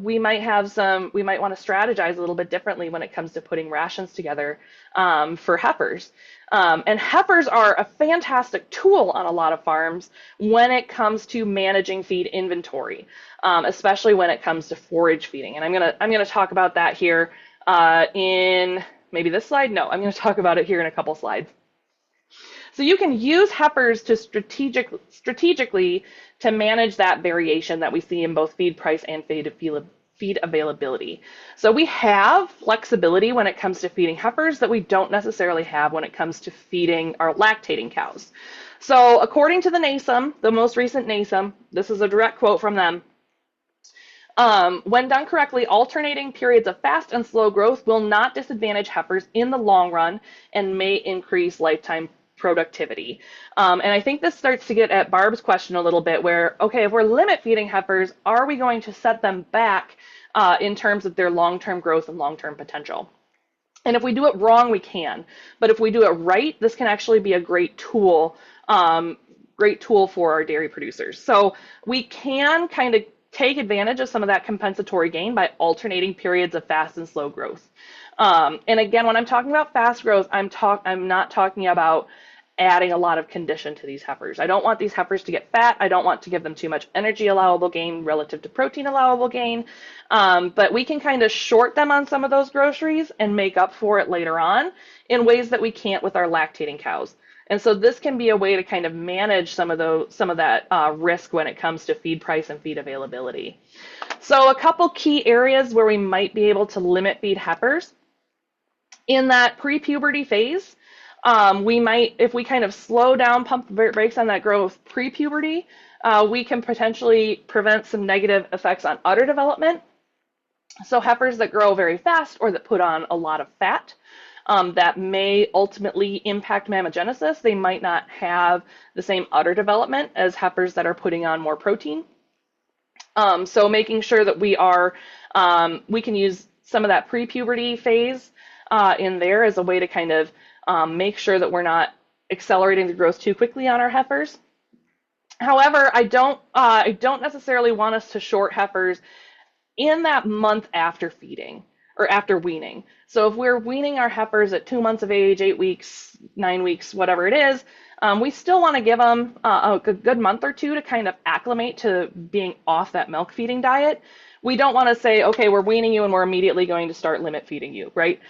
Speaker 2: we might want to strategize a little bit differently when it comes to putting rations together for heifers. And heifers are a fantastic tool on a lot of farms when it comes to managing feed inventory, especially when it comes to forage feeding. And I'm gonna talk about that here in maybe this slide. No, I'm gonna talk about it here in a couple slides. So you can use heifers to strategically to manage that variation that we see in both feed price and feed availability. So we have flexibility when it comes to feeding heifers that we don't necessarily have when it comes to feeding our lactating cows. So according to the NASEM, the most recent NASEM, this is a direct quote from them, when done correctly, alternating periods of fast and slow growth will not disadvantage heifers in the long run and may increase lifetime productivity. And I think this starts to get at Barb's question a little bit where, okay, if we're limit feeding heifers, are we going to set them back in terms of their long-term growth and long-term potential? And if we do it wrong, we can. But if we do it right, this can actually be a great tool for our dairy producers. So we can kind of take advantage of some of that compensatory gain by alternating periods of fast and slow growth. And again, when I'm talking about fast growth, I'm not talking about adding a lot of condition to these heifers. I don't want these heifers to get fat. I don't want to give them too much energy allowable gain relative to protein allowable gain. But we can kind of short them on some of those groceries and make up for it later on in ways that we can't with our lactating cows. And so this can be a way to kind of manage some of that risk when it comes to feed price and feed availability. So a couple key areas where we might be able to limit feed heifers. In that pre-puberty phase, we might, if we kind of slow down, pump the brakes on that growth pre-puberty, we can potentially prevent some negative effects on udder development. So heifers that grow very fast or that put on a lot of fat, that may ultimately impact mammogenesis. They might not have the same udder development as heifers that are putting on more protein. So making sure that we can use some of that pre-puberty phase in there as a way to kind of make sure that we're not accelerating the growth too quickly on our heifers. However, I don't necessarily want us to short heifers in that month after feeding or after weaning. So if we're weaning our heifers at 2 months of age, 8 weeks, 9 weeks, whatever it is, we still want to give them a good month or two to kind of acclimate to being off that milk feeding diet. We don't want to say, okay, we're weaning you and we're immediately going to start limit feeding you, right?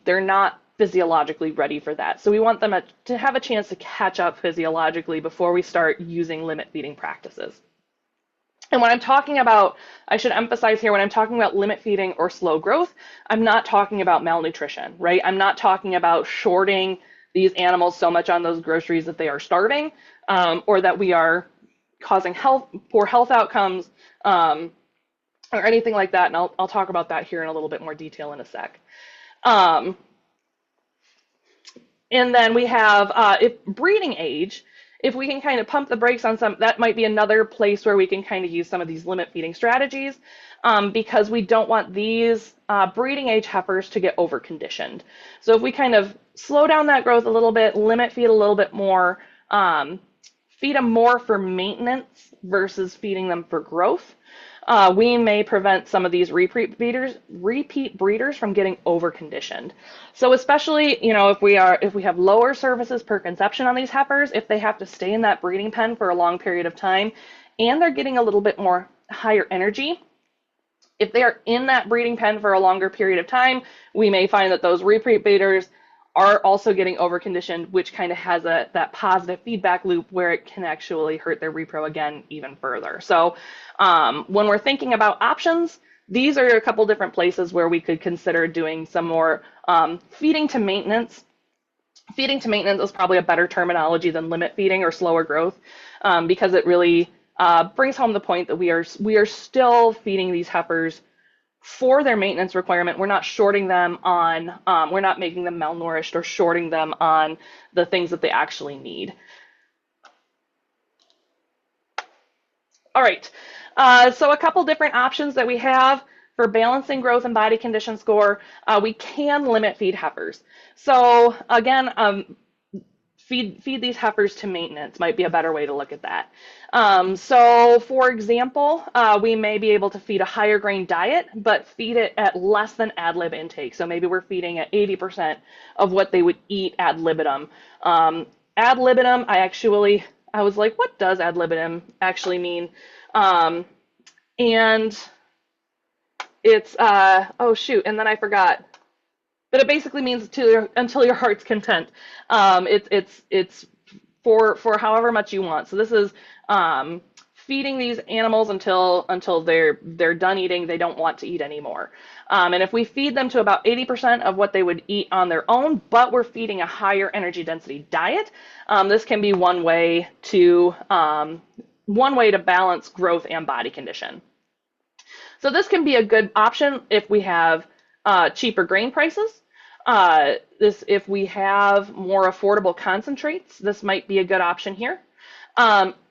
Speaker 2: They're not physiologically ready for that. So we want them to have a chance to catch up physiologically before we start using limit feeding practices. And when I'm talking about, I should emphasize here, when I'm talking about limit feeding or slow growth, I'm not talking about malnutrition, right? I'm not talking about shorting these animals so much on those groceries that they are starving, or that we are causing poor health outcomes, or anything like that. And I'll talk about that here in a little bit more detail in a sec. And then we have, if breeding age, if we can kind of pump the brakes on some, that might be another place where we can kind of use some of these limit feeding strategies, because we don't want these breeding age heifers to get over conditioned. So if we kind of slow down that growth a little bit, limit feed a little bit more, feed them more for maintenance versus feeding them for growth, we may prevent some of these repeat breeders from getting over-conditioned. So especially, if we have lower services per conception on these heifers, if they have to stay in that breeding pen for a long period of time, and they're getting a little bit more higher energy, if they are in that breeding pen for a longer period of time, we may find that those repeat breeders are also getting over-conditioned, which kind of has that positive feedback loop where it can actually hurt their repro again even further. So when we're thinking about options, these are a couple different places where we could consider doing some more feeding to maintenance. Feeding to maintenance is probably a better terminology than limit feeding or slower growth, because it really brings home the point that we are still feeding these heifers for their maintenance requirement. We're not shorting them on, we're not making them malnourished or shorting them on the things that they actually need. All right, so a couple different options that we have for balancing growth and body condition score. We can limit feed heifers. So again, feed these heifers to maintenance might be a better way to look at that. So for example, we may be able to feed a higher grain diet, but feed it at less than ad lib intake. So maybe we're feeding at 80% of what they would eat ad libitum. Ad libitum, I was like, what does ad libitum actually mean? And it's, oh shoot, and then I forgot. But it basically means until your heart's content. It's for however much you want. So this is feeding these animals until they're done eating. They don't want to eat anymore. And if we feed them to about 80% of what they would eat on their own, but we're feeding a higher energy density diet, this can be one way to balance growth and body condition. So this can be a good option if we have cheaper grain prices. If we have more affordable concentrates, this might be a good option here.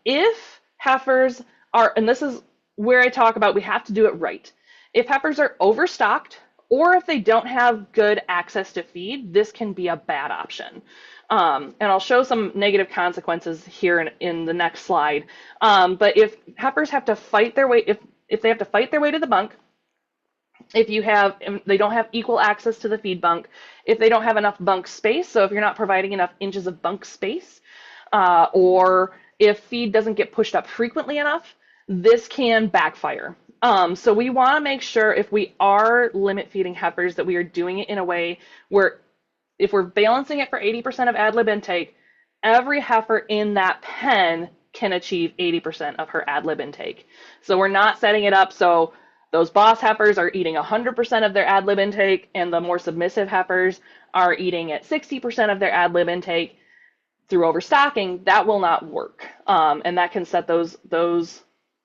Speaker 2: If heifers are, and this is where I talk about we have to do it right. If heifers are overstocked, or if they don't have good access to feed, this can be a bad option. And I'll show some negative consequences here in the next slide. But if heifers have to fight their way, if they have to fight their way to the bunk, if they don't have equal access to the feed bunk, if they don't have enough bunk space, so if you're not providing enough inches of bunk space, or if feed doesn't get pushed up frequently enough, this can backfire. So we want to make sure if we are limit feeding heifers that we are doing it in a way where if we're balancing it for 80% of ad lib intake, every heifer in that pen can achieve 80% of her ad lib intake. So we're not setting it up so those boss heifers are eating 100% of their ad lib intake, and the more submissive heifers are eating at 60% of their ad lib intake. Through overstocking, that will not work, and that can set those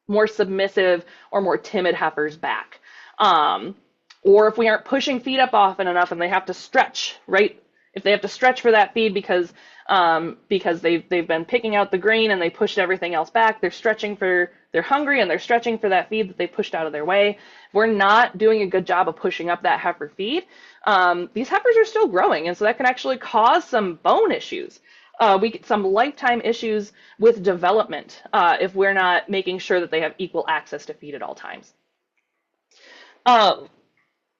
Speaker 2: more submissive or more timid heifers back. Or if we aren't pushing feed up often enough and they have to stretch, right? If they have to stretch for that feed because they've been picking out the grain and they pushed everything else back, they're hungry and they're stretching for that feed that they pushed out of their way. If we're not doing a good job of pushing up that heifer feed, these heifers are still growing, and so that can actually cause some bone issues. We get some lifetime issues with development if we're not making sure that they have equal access to feed at all times.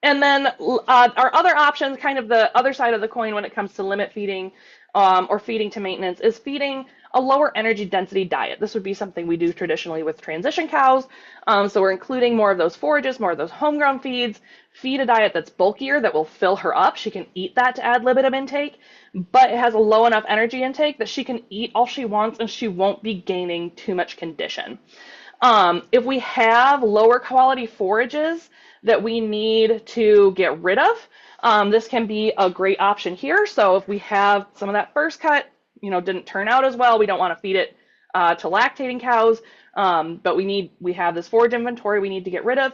Speaker 2: And then our other options, kind of the other side of the coin when it comes to limit feeding or feeding to maintenance, is feeding a lower energy density diet. This would be something we do traditionally with transition cows. So we're including more of those forages, more of those homegrown feeds, feed a diet that's bulkier that will fill her up. She can eat that to ad libitum intake, but it has a low enough energy intake that she can eat all she wants and she won't be gaining too much condition. If we have lower quality forages that we need to get rid of, this can be a great option here. So if we have some of that first cut, didn't turn out as well, we don't want to feed it to lactating cows, but we have this forage inventory we need to get rid of.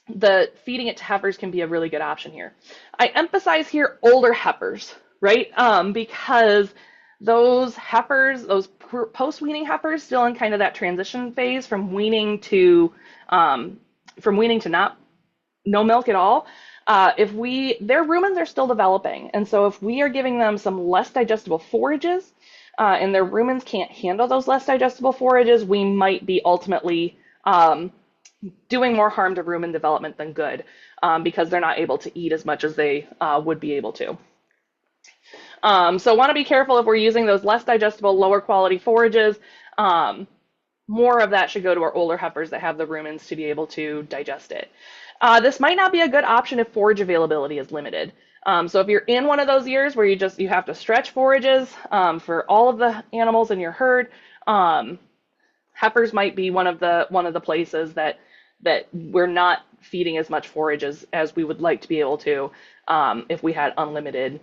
Speaker 2: The feeding it to heifers can be a really good option here. I emphasize here older heifers, right? Because those heifers, those post-weaning heifers, still in kind of that transition phase from weaning to no milk at all. Their rumens are still developing, and so if we are giving them some less digestible forages, and their rumens can't handle those less digestible forages, we might be ultimately doing more harm to rumen development than good, because they're not able to eat as much as they would be able to. So want to be careful if we're using those less digestible, lower quality forages. More of that should go to our older heifers that have the rumens to be able to digest it. This might not be a good option if forage availability is limited. So if you're in one of those years where you have to stretch forages for all of the animals in your herd, heifers might be one of the places that we're not feeding as much forage as we would like to be able to if we had unlimited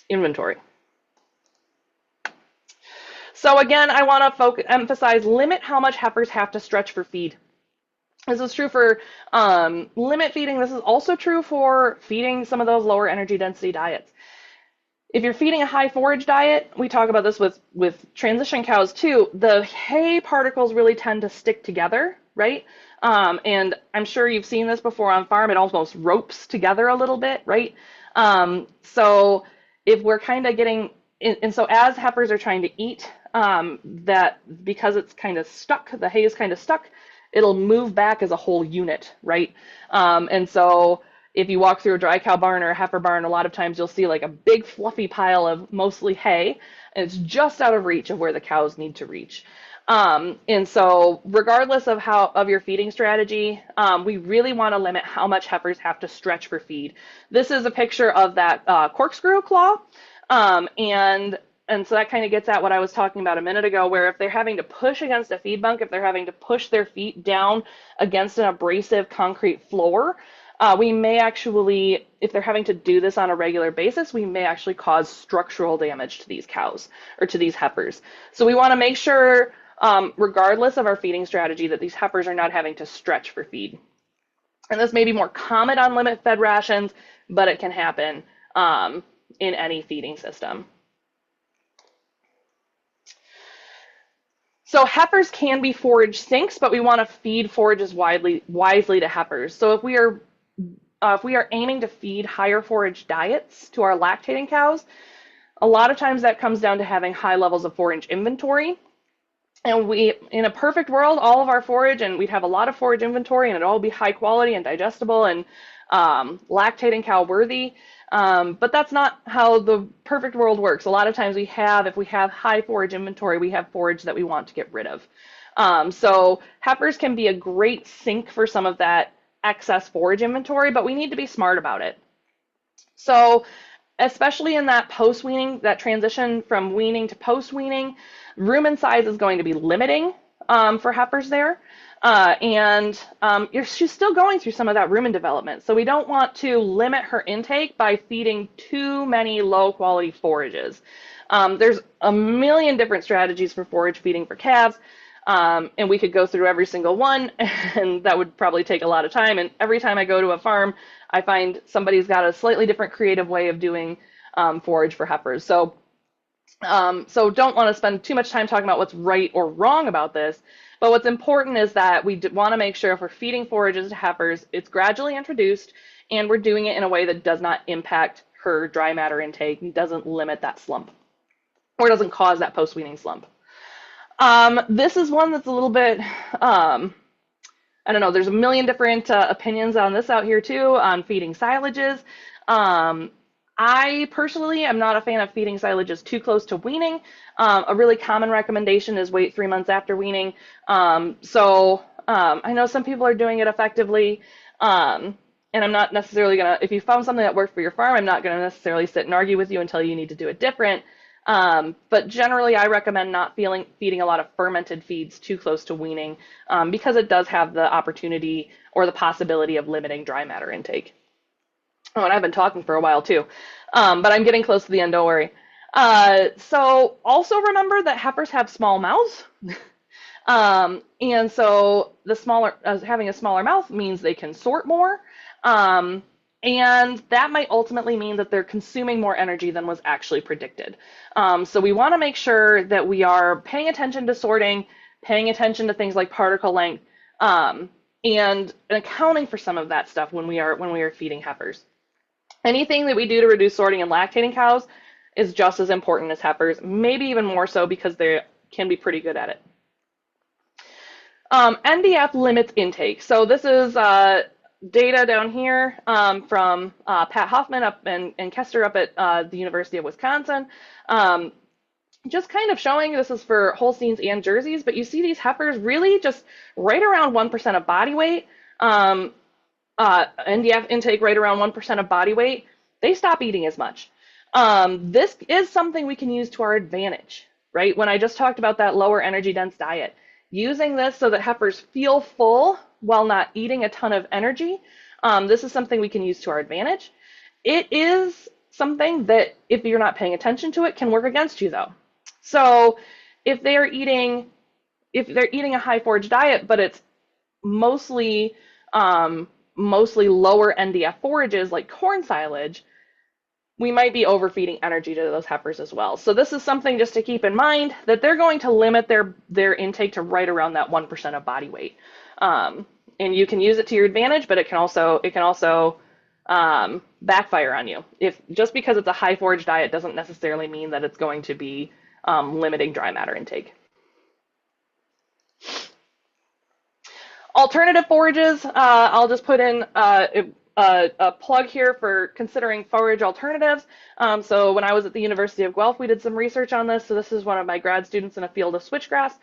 Speaker 2: inventory. So again, I want to emphasize, limit how much heifers have to stretch for feed. This is true for limit feeding. This is also true for feeding some of those lower energy density diets. If you're feeding a high forage diet, we talk about this with transition cows too, the hay particles really tend to stick together, right? And I'm sure you've seen this before on farm, it almost ropes together a little bit, right? So if we're kind of getting, and so as heifers are trying to eat, that because it's kind of stuck, the hay is kind of stuck, it'll move back as a whole unit, right? And so if you walk through a dry cow barn or a heifer barn, a lot of times you'll see like a big fluffy pile of mostly hay, and it's just out of reach of where the cows need to reach. And so regardless of your feeding strategy, we really want to limit how much heifers have to stretch for feed. This is a picture of that corkscrew claw. And so that kind of gets at what I was talking about a minute ago, where if they're having to push against a feed bunk, if they're having to push their feet down against an abrasive concrete floor, we may actually, if they're having to do this on a regular basis, we may actually cause structural damage to these cows or to these heifers. So we want to make sure, regardless of our feeding strategy, that these heifers are not having to stretch for feed. And this may be more common on limit fed rations, but it can happen in any feeding system. So heifers can be forage sinks, but we want to feed forages wisely to heifers. So if we are aiming to feed higher forage diets to our lactating cows, a lot of times that comes down to having high levels of forage inventory. And in a perfect world, all of our forage, and we'd have a lot of forage inventory, and it'd all be high quality and digestible and lactating cow worthy. But that's not how the perfect world works. A lot of times if we have high forage inventory, we have forage that we want to get rid of. So heifers can be a great sink for some of that excess forage inventory, but we need to be smart about it. So especially in that post-weaning, that transition from weaning to post-weaning, rumen size is going to be limiting for heifers there. She's still going through some of that rumen development. So we don't want to limit her intake by feeding too many low quality forages. There's a million different strategies for forage feeding for calves. And we could go through every single one, and that would probably take a lot of time. And every time I go to a farm, I find somebody's got a slightly different creative way of doing forage for heifers. So don't want to spend too much time talking about what's right or wrong about this. But what's important is that we want to make sure if we're feeding forages to heifers, it's gradually introduced, and we're doing it in a way that does not impact her dry matter intake and doesn't limit that slump, or doesn't cause that post-weaning slump. This is one that's a little bit, I don't know, there's a million different opinions on this out here too, on feeding silages. I personally am not a fan of feeding silages too close to weaning. A really common recommendation is wait 3 months after weaning. I know some people are doing it effectively, and I'm not necessarily if you found something that worked for your farm, I'm not gonna necessarily sit and argue with you until you need to do it different. But generally I recommend not feeding a lot of fermented feeds too close to weaning, because it does have the opportunity or the possibility of limiting dry matter intake. Oh, and I've been talking for a while too, but I'm getting close to the end, don't worry. So also remember that heifers have small mouths. And so having a smaller mouth means they can sort more. And that might ultimately mean that they're consuming more energy than was actually predicted. So we want to make sure that we are paying attention to sorting, paying attention to things like particle length, and accounting for some of that stuff when we are feeding heifers. Anything that we do to reduce sorting in lactating cows is just as important as heifers, maybe even more so because they can be pretty good at it. NDF limits intake. So this is data down here from Pat Hoffman up and Kester up at the University of Wisconsin. Just kind of showing, this is for Holsteins and Jerseys, but you see these heifers really just right around 1% of body weight. NDF intake right around 1% of body weight. They stop eating as much. This is something we can use to our advantage, right? When I just talked about that lower energy dense diet, using this so that heifers feel full while not eating a ton of energy, this is something we can use to our advantage. It is something that, if you're not paying attention to it, can work against you though. So if they're eating a high forage diet, but it's mostly lower NDF forages like corn silage, we might be overfeeding energy to those heifers as well. So this is something just to keep in mind, that they're going to limit their intake to right around that 1% of body weight. And you can use it to your advantage, but it can also backfire on you. Just because it's a high forage diet doesn't necessarily mean that it's going to be limiting dry matter intake. Alternative forages, I'll just put in a plug here for considering forage alternatives. So when I was at the University of Guelph, we did some research on this. So this is one of my grad students in a field of switchgrass.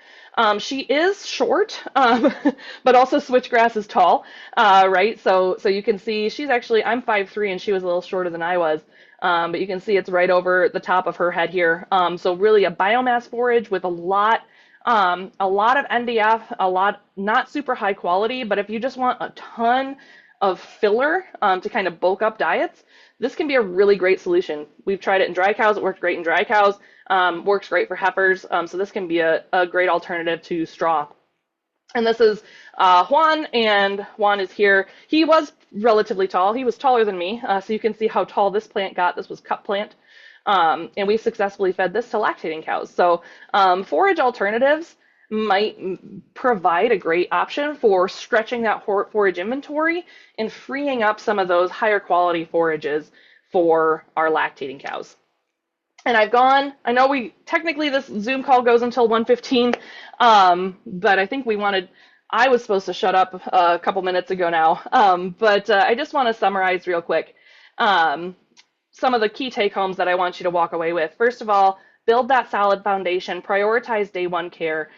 Speaker 2: She is short, but also switchgrass is tall, right? So you can see she's actually, I'm 5'3" and she was a little shorter than I was. But you can see it's right over the top of her head here. So really a biomass forage with a lot of NDF, not super high quality, but if you just want a ton of filler to kind of bulk up diets, this can be a really great solution. We've tried it in dry cows. It worked great in dry cows, works great for heifers. So this can be a great alternative to straw. And this is Juan, and Juan is here. He was relatively tall. He was taller than me. So you can see how tall this plant got. This was cup plant. And we successfully fed this to lactating cows. So forage alternatives might provide a great option for stretching that forage inventory and freeing up some of those higher quality forages for our lactating cows. And I know technically this Zoom call goes until 1:15, but I think I was supposed to shut up a couple minutes ago now. But I just want to summarize real quick some of the key take homes that I want you to walk away with. First of all, build that solid foundation, prioritize day one care,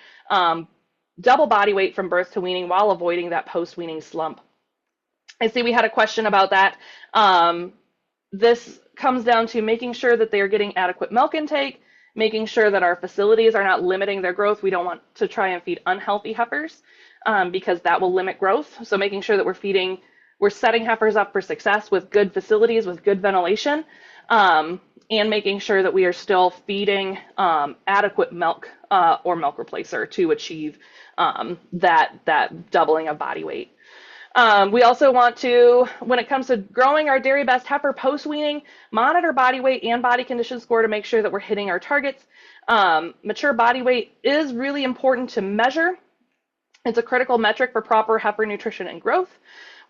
Speaker 2: double body weight from birth to weaning while avoiding that post-weaning slump. I see we had a question about that. This comes down to making sure that they are getting adequate milk intake, making sure that our facilities are not limiting their growth. We don't want to try and feed unhealthy heifers because that will limit growth. So making sure that we're setting heifers up for success with good facilities, with good ventilation, and making sure that we are still feeding adequate milk or milk replacer to achieve that doubling of body weight. We also want to, when it comes to growing our dairy best heifer post-weaning, monitor body weight and body condition score to make sure that we're hitting our targets. Mature body weight is really important to measure. It's a critical metric for proper heifer nutrition and growth.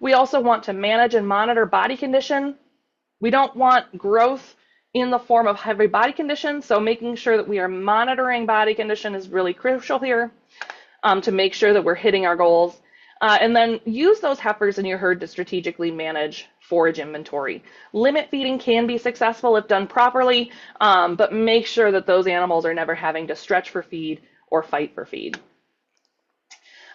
Speaker 2: We also want to manage and monitor body condition. We don't want growth in the form of heavy body condition, so making sure that we are monitoring body condition is really crucial here to make sure that we're hitting our goals. And then use those heifers in your herd to strategically manage forage inventory. Limit feeding can be successful if done properly, but make sure that those animals are never having to stretch for feed or fight for feed.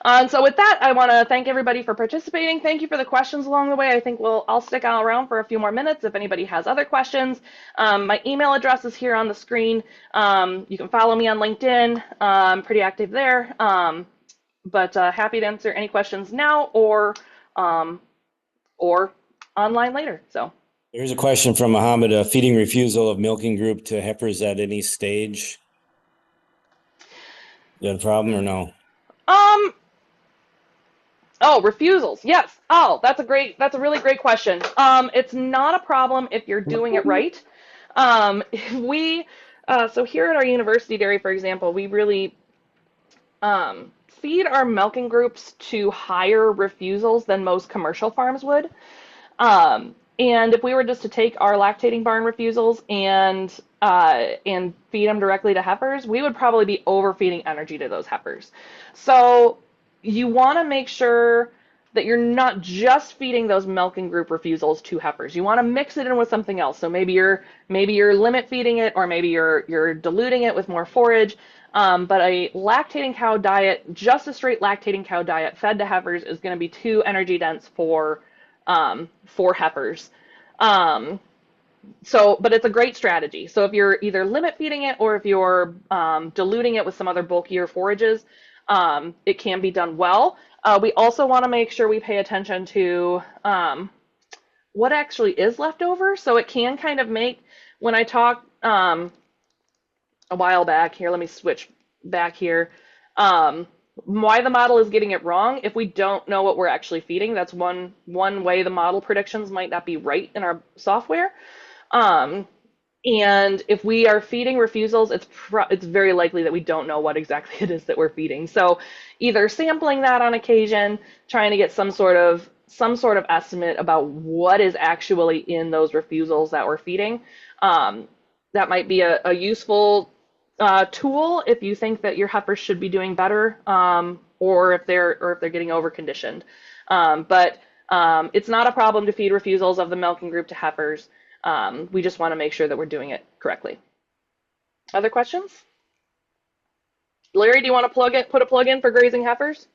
Speaker 2: And so with that, I want to thank everybody for participating. Thank you for the questions along the way. I think I'll stick around for a few more minutes if anybody has other questions. My email address is here on the screen. You can follow me on LinkedIn. I'm pretty active there. But happy to answer any questions now or online later. So
Speaker 4: here's a question from Mohammed: feeding refusal of milking group to heifers at any stage. Is that a problem or no?
Speaker 2: Oh, refusals. Yes. Oh, that's a really great question. It's not a problem if you're doing it right. So here at our university dairy, for example, we really feed our milking groups to higher refusals than most commercial farms would. And if we were just to take our lactating barn refusals and feed them directly to heifers, we would probably be overfeeding energy to those heifers. So you want to make sure that you're not just feeding those milking group refusals to heifers. You want to mix it in with something else. So maybe you're limit feeding it, or maybe you're diluting it with more forage. But a lactating cow diet, just a straight lactating cow diet fed to heifers, is going to be too energy dense for heifers. But it's a great strategy. So if you're either limit feeding it, or if you're diluting it with some other bulkier forages, it can be done well. We also want to make sure we pay attention to what actually is left over. So it can kind of make, when I talked a while back here, let me switch back here, why the model is getting it wrong. If we don't know what we're actually feeding, that's one way the model predictions might not be right in our software. And if we are feeding refusals, it's very likely that we don't know what exactly it is that we're feeding. So either sampling that on occasion, trying to get some sort of estimate about what is actually in those refusals that we're feeding. That might be a useful tool if you think that your heifers should be doing better, or if they're getting over conditioned. But it's not a problem to feed refusals of the milking group to heifers. We just want to make sure that we're doing it correctly. Other questions? Larry, do you want to put a plug in for grazing heifers?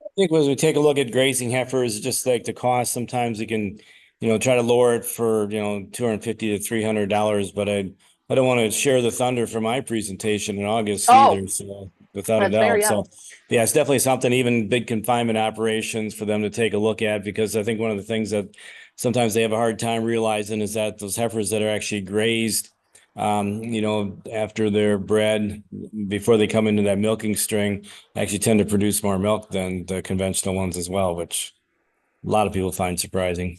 Speaker 4: I think as we take a look at grazing heifers, just like the cost, sometimes we can, try to lower it for, $250 to $300, but I don't want to share the thunder for my presentation in August either. So without a
Speaker 2: that's fair,
Speaker 4: doubt.
Speaker 2: yeah.
Speaker 4: So yeah, it's definitely something, even big confinement operations, for them to take a look at, because I think one of the things that sometimes they have a hard time realizing is that those heifers that are actually grazed, after they're bred, before they come into that milking string, actually tend to produce more milk than the conventional ones as well, which a lot of people find surprising.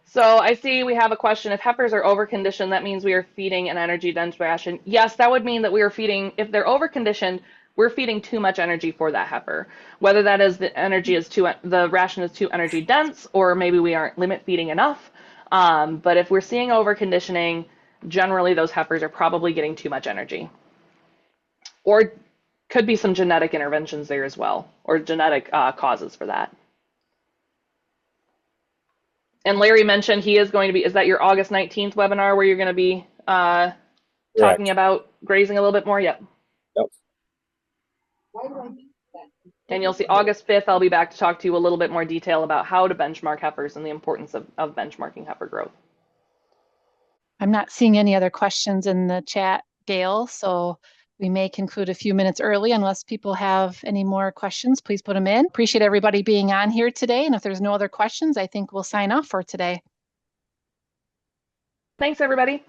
Speaker 2: So I see we have a question. If heifers are overconditioned, that means we are feeding an energy dense ration. Yes, that would mean that we are feeding, if they're overconditioned, we're feeding too much energy for that heifer. Whether that is the ration is too energy dense, or maybe we aren't limit feeding enough. But if we're seeing overconditioning, generally those heifers are probably getting too much energy. Or could be some genetic interventions there as well, or genetic causes for that. And Larry mentioned he is going to be, is that your August 19th webinar where you're going to be talking about grazing a little bit more? Yep. And you'll see August 5th, I'll be back to talk to you a little bit more detail about how to benchmark heifers and the importance of benchmarking heifer growth.
Speaker 1: I'm not seeing any other questions in the chat, Gail, so we may conclude a few minutes early unless people have any more questions. Please put them in. Appreciate everybody being on here today. And if there's no other questions, I think we'll sign off for today.
Speaker 2: Thanks, everybody.